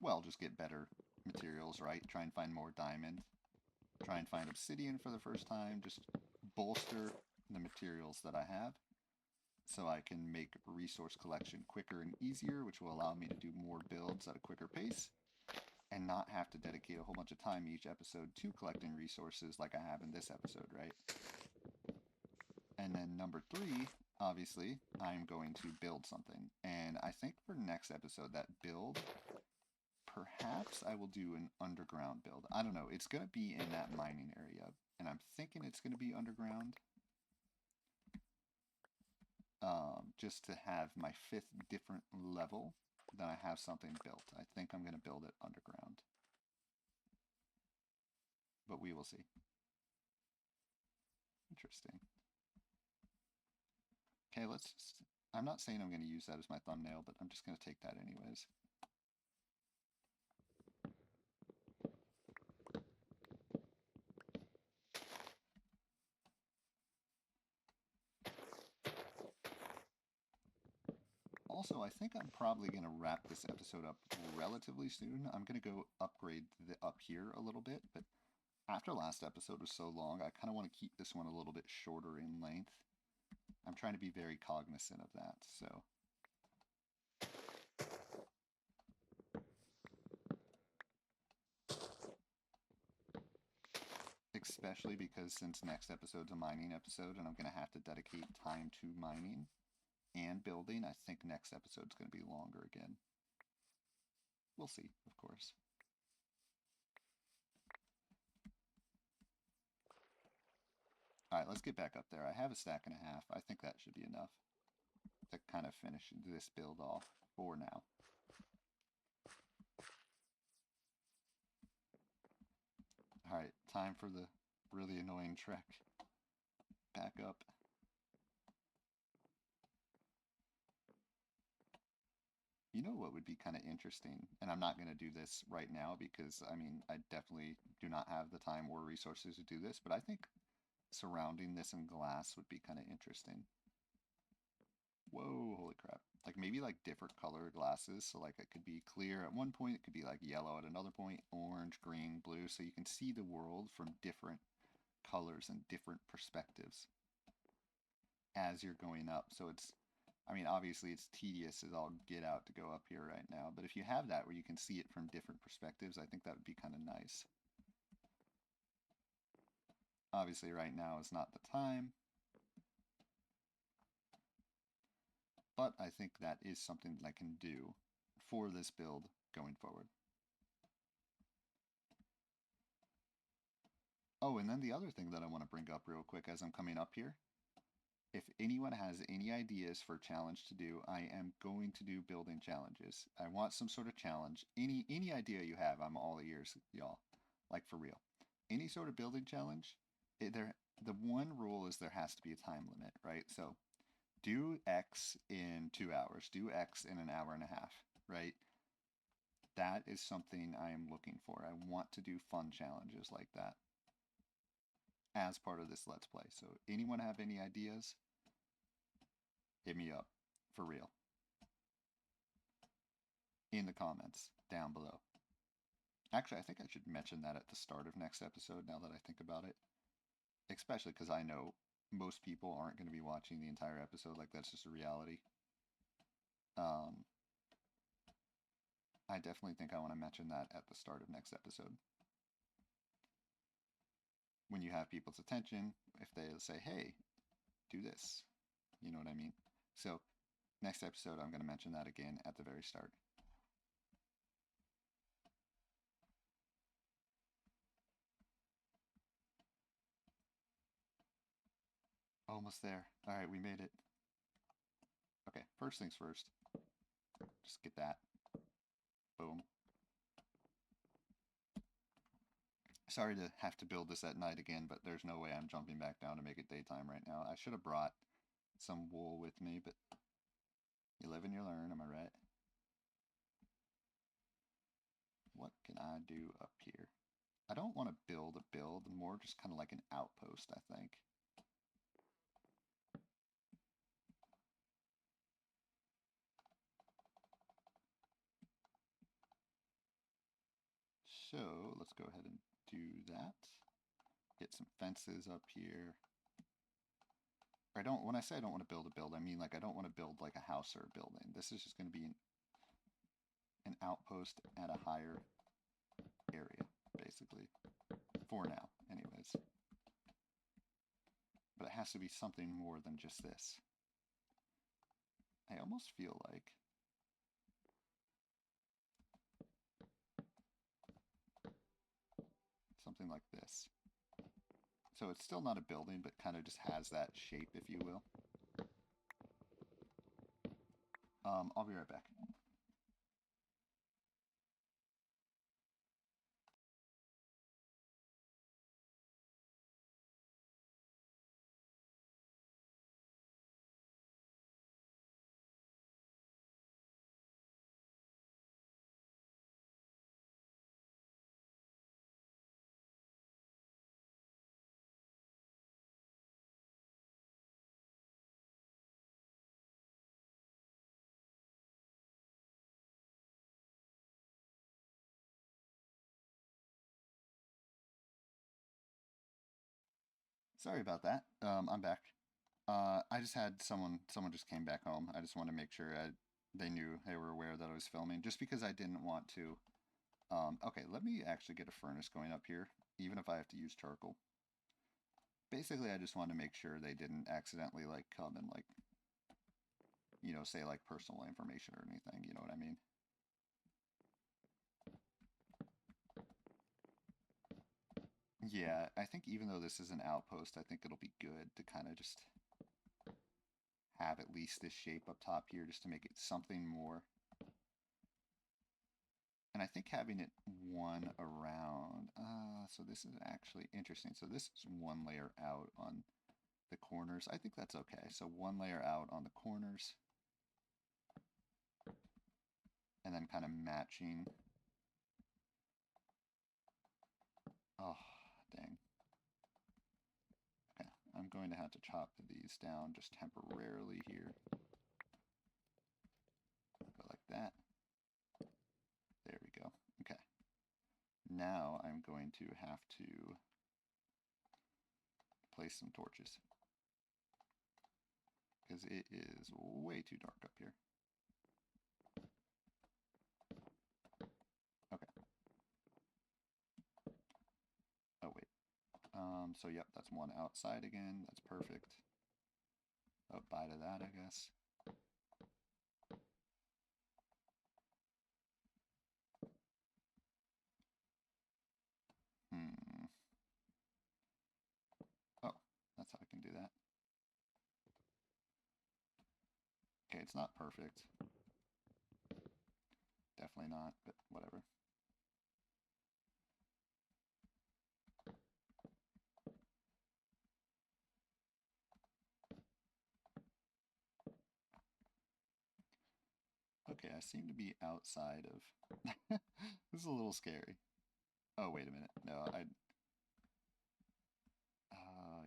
well, just get better materials, right? Try and find more diamond. Try and find obsidian for the first time. Just bolster the materials that I have so I can make resource collection quicker and easier, which will allow me to do more builds at a quicker pace and not have to dedicate a whole bunch of time each episode to collecting resources like I have in this episode, right? And then number 3, obviously, I'm going to build something. And I think for next episode, that build, perhaps I will do an underground build. I don't know. It's going to be in that mining area, and I'm thinking it's going to be underground. Just to have my 5th different level, then I have something built. I think I'm going to build it underground. But we will see. Interesting. Okay, let's just... I'm not saying I'm going to use that as my thumbnail, but I'm just going to take that anyways. Also, I think I'm probably going to wrap this episode up relatively soon. I'm going to go upgrade up here a little bit, but after last episode was so long, I kind of want to keep this one a little bit shorter in length. I'm trying to be very cognizant of that, so... Especially because since next episode's a mining episode and I'm going to have to dedicate time to mining, and building, I think next episode's going to be longer again. We'll see, of course. All right, let's get back up there. I have a stack and a half. I think that should be enough to kind of finish this build off for now. All right, time for the really annoying trek. Back up. You know what would be kind of interesting, and I'm not going to do this right now because, I mean, I definitely do not have the time or resources to do this, but I think surrounding this in glass would be kind of interesting. Whoa, holy crap. Like maybe like different color glasses, so like it could be clear at one point, it could be like yellow at another point, orange, green, blue, so you can see the world from different colors and different perspectives as you're going up. So it's, I mean, obviously it's tedious as all get out to go up here right now, but if you have that where you can see it from different perspectives, I think that would be kind of nice. Obviously right now is not the time, but I think that is something that I can do for this build going forward. Oh, and then the other thing that I want to bring up real quick as I'm coming up here, if anyone has any ideas for a challenge to do, I am going to do building challenges. I want some sort of challenge. Any idea you have, I'm all ears, y'all. Like for real. Any sort of building challenge, the one rule is there has to be a time limit, right? So do X in 2 hours, do X in an hour and a half, right? That is something I am looking for. I want to do fun challenges like that as part of this Let's Play. So anyone have any ideas? Hit me up, for real. In the comments down below. Actually, I think I should mention that at the start of next episode now that I think about it. Especially because I know most people aren't going to be watching the entire episode, like that's just a reality. I definitely think I want to mention that at the start of next episode. When you have people's attention, if they say, hey, do this, you know what I mean? So next episode, I'm going to mention that again at the very start. Almost there. All right, we made it. Okay, first things first. Just get that. Boom. Sorry to have to build this at night again, but there's no way I'm jumping back down to make it daytime right now. I should have brought some wool with me, but you live and you learn, am I right? What can I do up here? I don't want to build a build, more just kind of like an outpost, I think. So let's go ahead and do that. Get some fences up here. When I say I don't want to build a build, I mean like I don't want to build like a house or a building. This is just going to be an outpost at a higher area, basically. For now, anyways. But it has to be something more than just this. I almost feel like something like this. So it's still not a building, but kind of just has that shape, if you will. I'll be right back. Sorry about that. I'm back. I just had someone just came back home. I just wanted to make sure they knew, they were aware that I was filming, just because I didn't want to. Okay, let me actually get a furnace going up here, even if I have to use charcoal. Basically, I just wanted to make sure they didn't accidentally like come and like you know, say like personal information or anything, you know what I mean? Yeah, I think even though this is an outpost, I think it'll be good to kind of just have at least this shape up top here just to make it something more. And I think having it one around, so this is actually interesting. So this is one layer out on the corners. I think that's okay. So one layer out on the corners and then kind of matching. Oh, dang. Okay, I'm going to have to chop these down just temporarily here. Go like that. There we go. Okay. Now I'm going to have to place some torches because it is way too dark up here. Okay. Oh, wait. So yep, that's one outside again. That's perfect. Oh, bye to that, I guess. Hmm. Oh, that's how I can do that. Okay, it's not perfect. Definitely not, but whatever. Okay, I seem to be outside of... This is a little scary. Oh, wait a minute. No,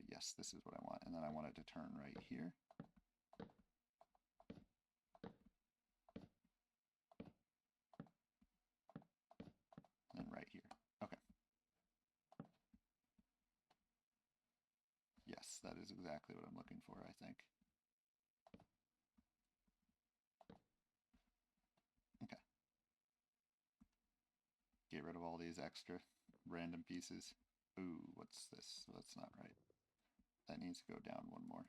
yes, this is what I want. And then I want it to turn right here. And right here. Okay. Yes, that is exactly what I'm looking for, I think. Okay. Get rid of all these extra random pieces. Ooh, what's this? That's not right. That needs to go down one more.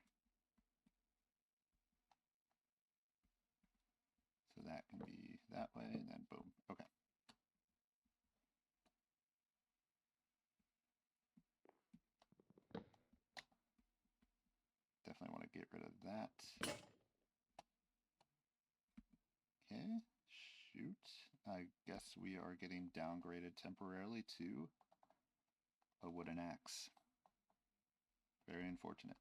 So that can be that way, and then boom. Okay. Definitely want to get rid of that. Okay. Shoot. I guess we are getting downgraded temporarily to a wooden axe. Very unfortunate.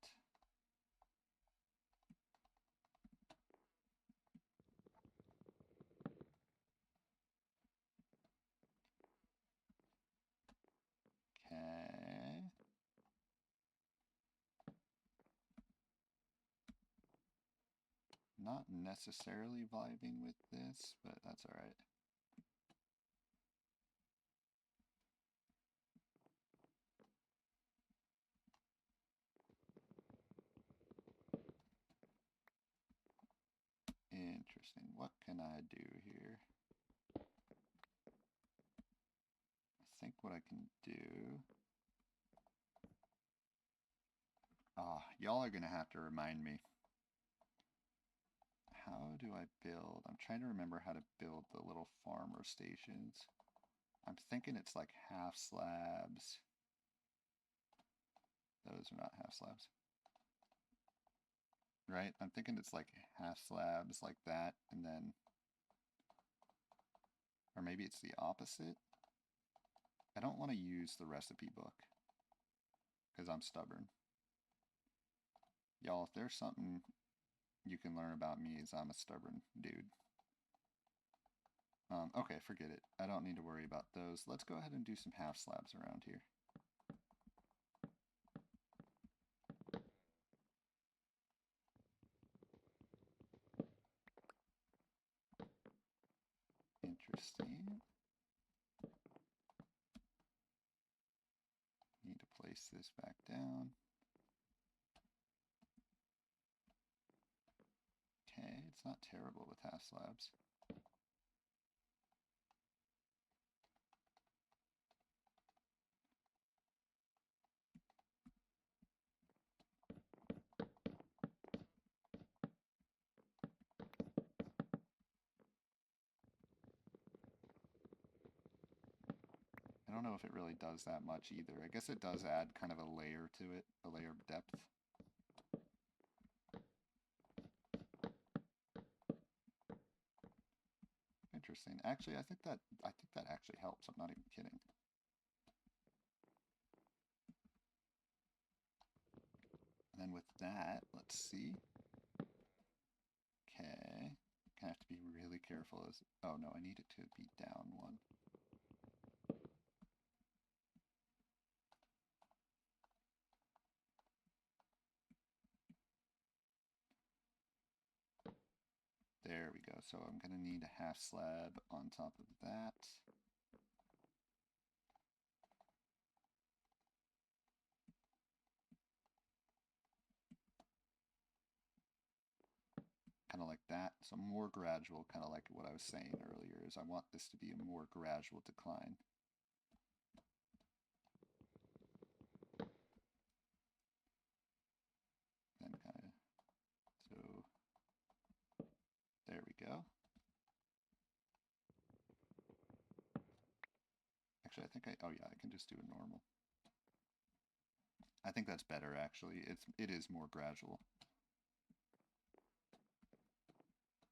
Okay. Not necessarily vibing with this, but that's alright. Interesting. What can I do here? I think what I can do... y'all are going to have to remind me. How do I build? I'm trying to remember how to build the little farmer stations. I'm thinking it's like half slabs. Those are not half slabs. Right? I'm thinking it's like half slabs like that, and then... Or maybe it's the opposite. I don't want to use the recipe book because I'm stubborn. Y'all, if there's something you can learn about me is I'm a stubborn dude. Okay, forget it. I don't need to worry about those. Let's go ahead and do some half slabs around here. Interesting. Need to place this back down. Okay, it's not terrible with half slabs. don't know if it really does that much either. I guess it does add kind of a layer to it, a layer of depth. Interesting. Actually, I think that actually helps. I'm not even kidding. And then with that, let's see. Okay. Gonna have to be really careful as, oh no, I need it to be down one. There we go. So I'm gonna need a half slab on top of that. Kind of like that. So more gradual, kind of like what I was saying earlier, is I want this to be a more gradual decline. Then kind of, so there we go. Actually, I think oh yeah, I can just do a normal. I think that's better actually. It is more gradual.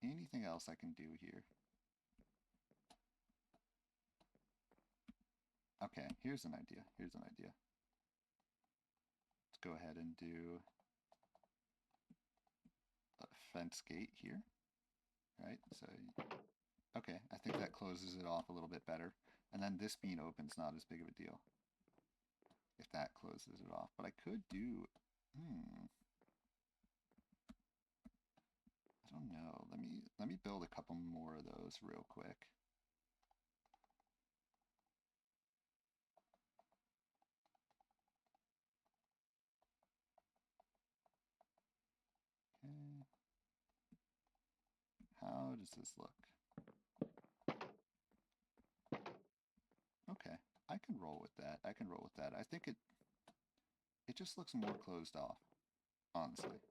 Anything else I can do here? Okay, here's an idea. Here's an idea. Let's go ahead and do a fence gate here. Right? So, okay, I think that closes it off a little bit better. And then this being open's not as big of a deal if that closes it off. But I could do, I don't know. Let me build a couple more of those real quick. Okay. How does this look? Okay, I can roll with that. I can roll with that. I think it just looks more closed off, honestly,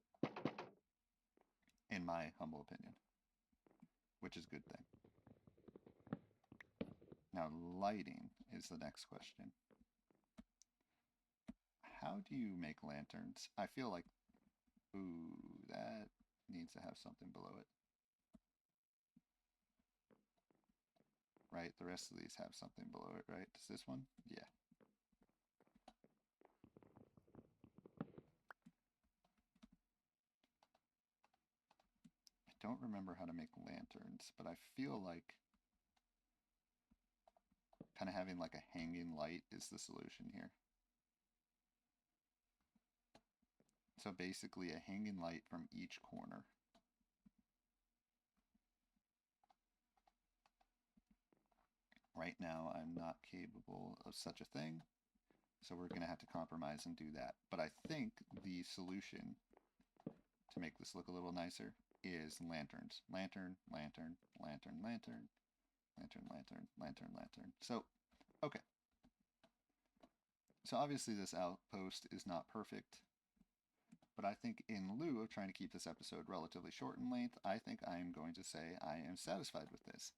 in my humble opinion, which is a good thing. Now, lighting is the next question. How do you make lanterns? I feel like, ooh, that needs to have something below it. Right? The rest of these have something below it, right? Does this one? Yeah. I don't remember how to make lanterns, but I feel like kind of having like a hanging light is the solution here. So basically a hanging light from each corner. Right now, I'm not capable of such a thing, so we're going to have to compromise and do that. But I think the solution to make this look a little nicer is lanterns. Lantern, lantern, lantern, lantern, lantern, lantern, lantern, lantern. So, okay. So obviously this outpost is not perfect, but I think in lieu of trying to keep this episode relatively short in length, I think I am going to say I am satisfied with this.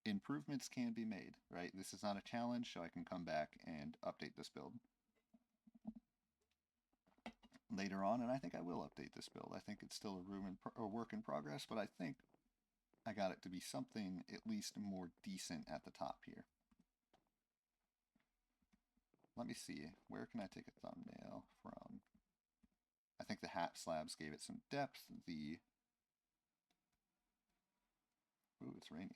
Improvements can be made, right? This is not a challenge, so I can come back and update this build later on, and I think I will update this build. I think it's still a work in progress, but I think I got it to be something at least more decent at the top here. Let me see, where can I take a thumbnail from? I think the hat slabs gave it some depth. Ooh, it's raining.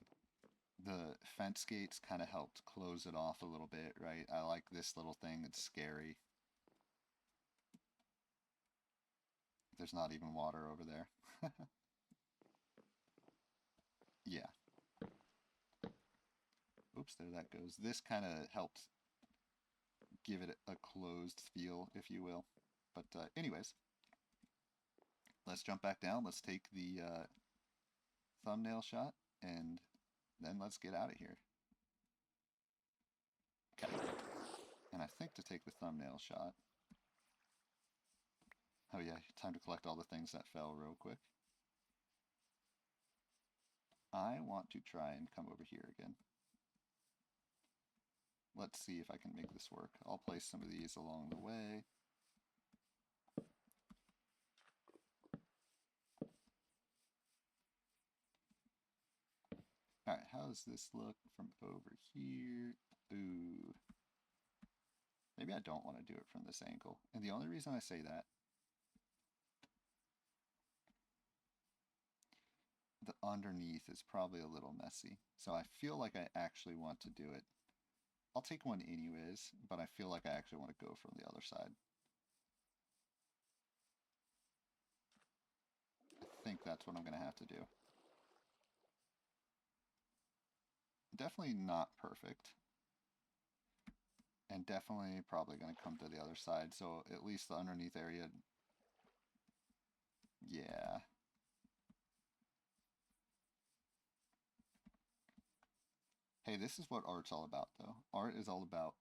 The fence gates kind of helped close it off a little bit, right? I like this little thing, it's scary. There's not even water over there. Yeah. Oops, there that goes. This kind of helped give it a closed feel, if you will. But anyways, let's jump back down. Let's take the thumbnail shot, and then let's get out of here. Okay. And I think to take the thumbnail shot, oh yeah, time to collect all the things that fell real quick. I want to try and come over here again. let's see if I can make this work. I'll place some of these along the way. Alright, how does this look from over here? Ooh. Maybe I don't want to do it from this angle. And the only reason I say that, the underneath is probably a little messy. So I feel like I actually want to do it. I'll take one anyways, but I feel like I actually want to go from the other side. I think that's what I'm going to have to do. Definitely not perfect. And definitely probably going to come to the other side, so at least the underneath area, yeah. Hey, this is what art's all about, though. Art is all about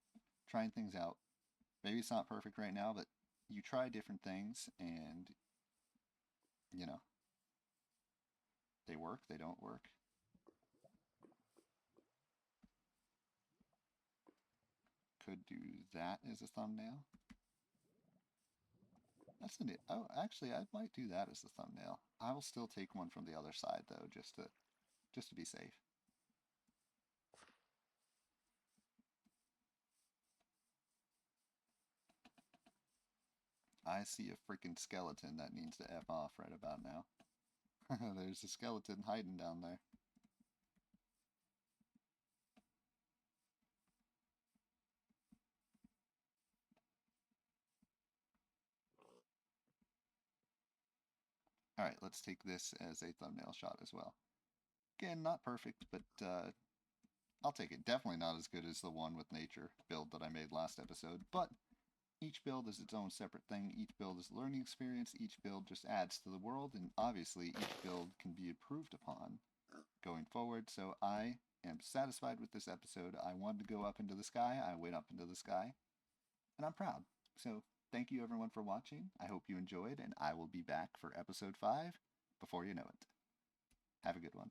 trying things out. Maybe it's not perfect right now, but you try different things, and, you know, they work, they don't work. Could do that as a thumbnail. That's an, oh, actually, I might do that as a thumbnail. I will still take one from the other side, though, just to be safe. I see a freaking skeleton that needs to F off right about now. There's a skeleton hiding down there. Alright, let's take this as a thumbnail shot as well. Again, not perfect, but I'll take it. Definitely not as good as the one with nature build that I made last episode, but each build is its own separate thing. Each build is a learning experience. Each build just adds to the world, and obviously each build can be improved upon going forward. So I am satisfied with this episode. I wanted to go up into the sky. I went up into the sky, and I'm proud. So thank you everyone for watching. I hope you enjoyed, and I will be back for episode 5 before you know it. Have a good one.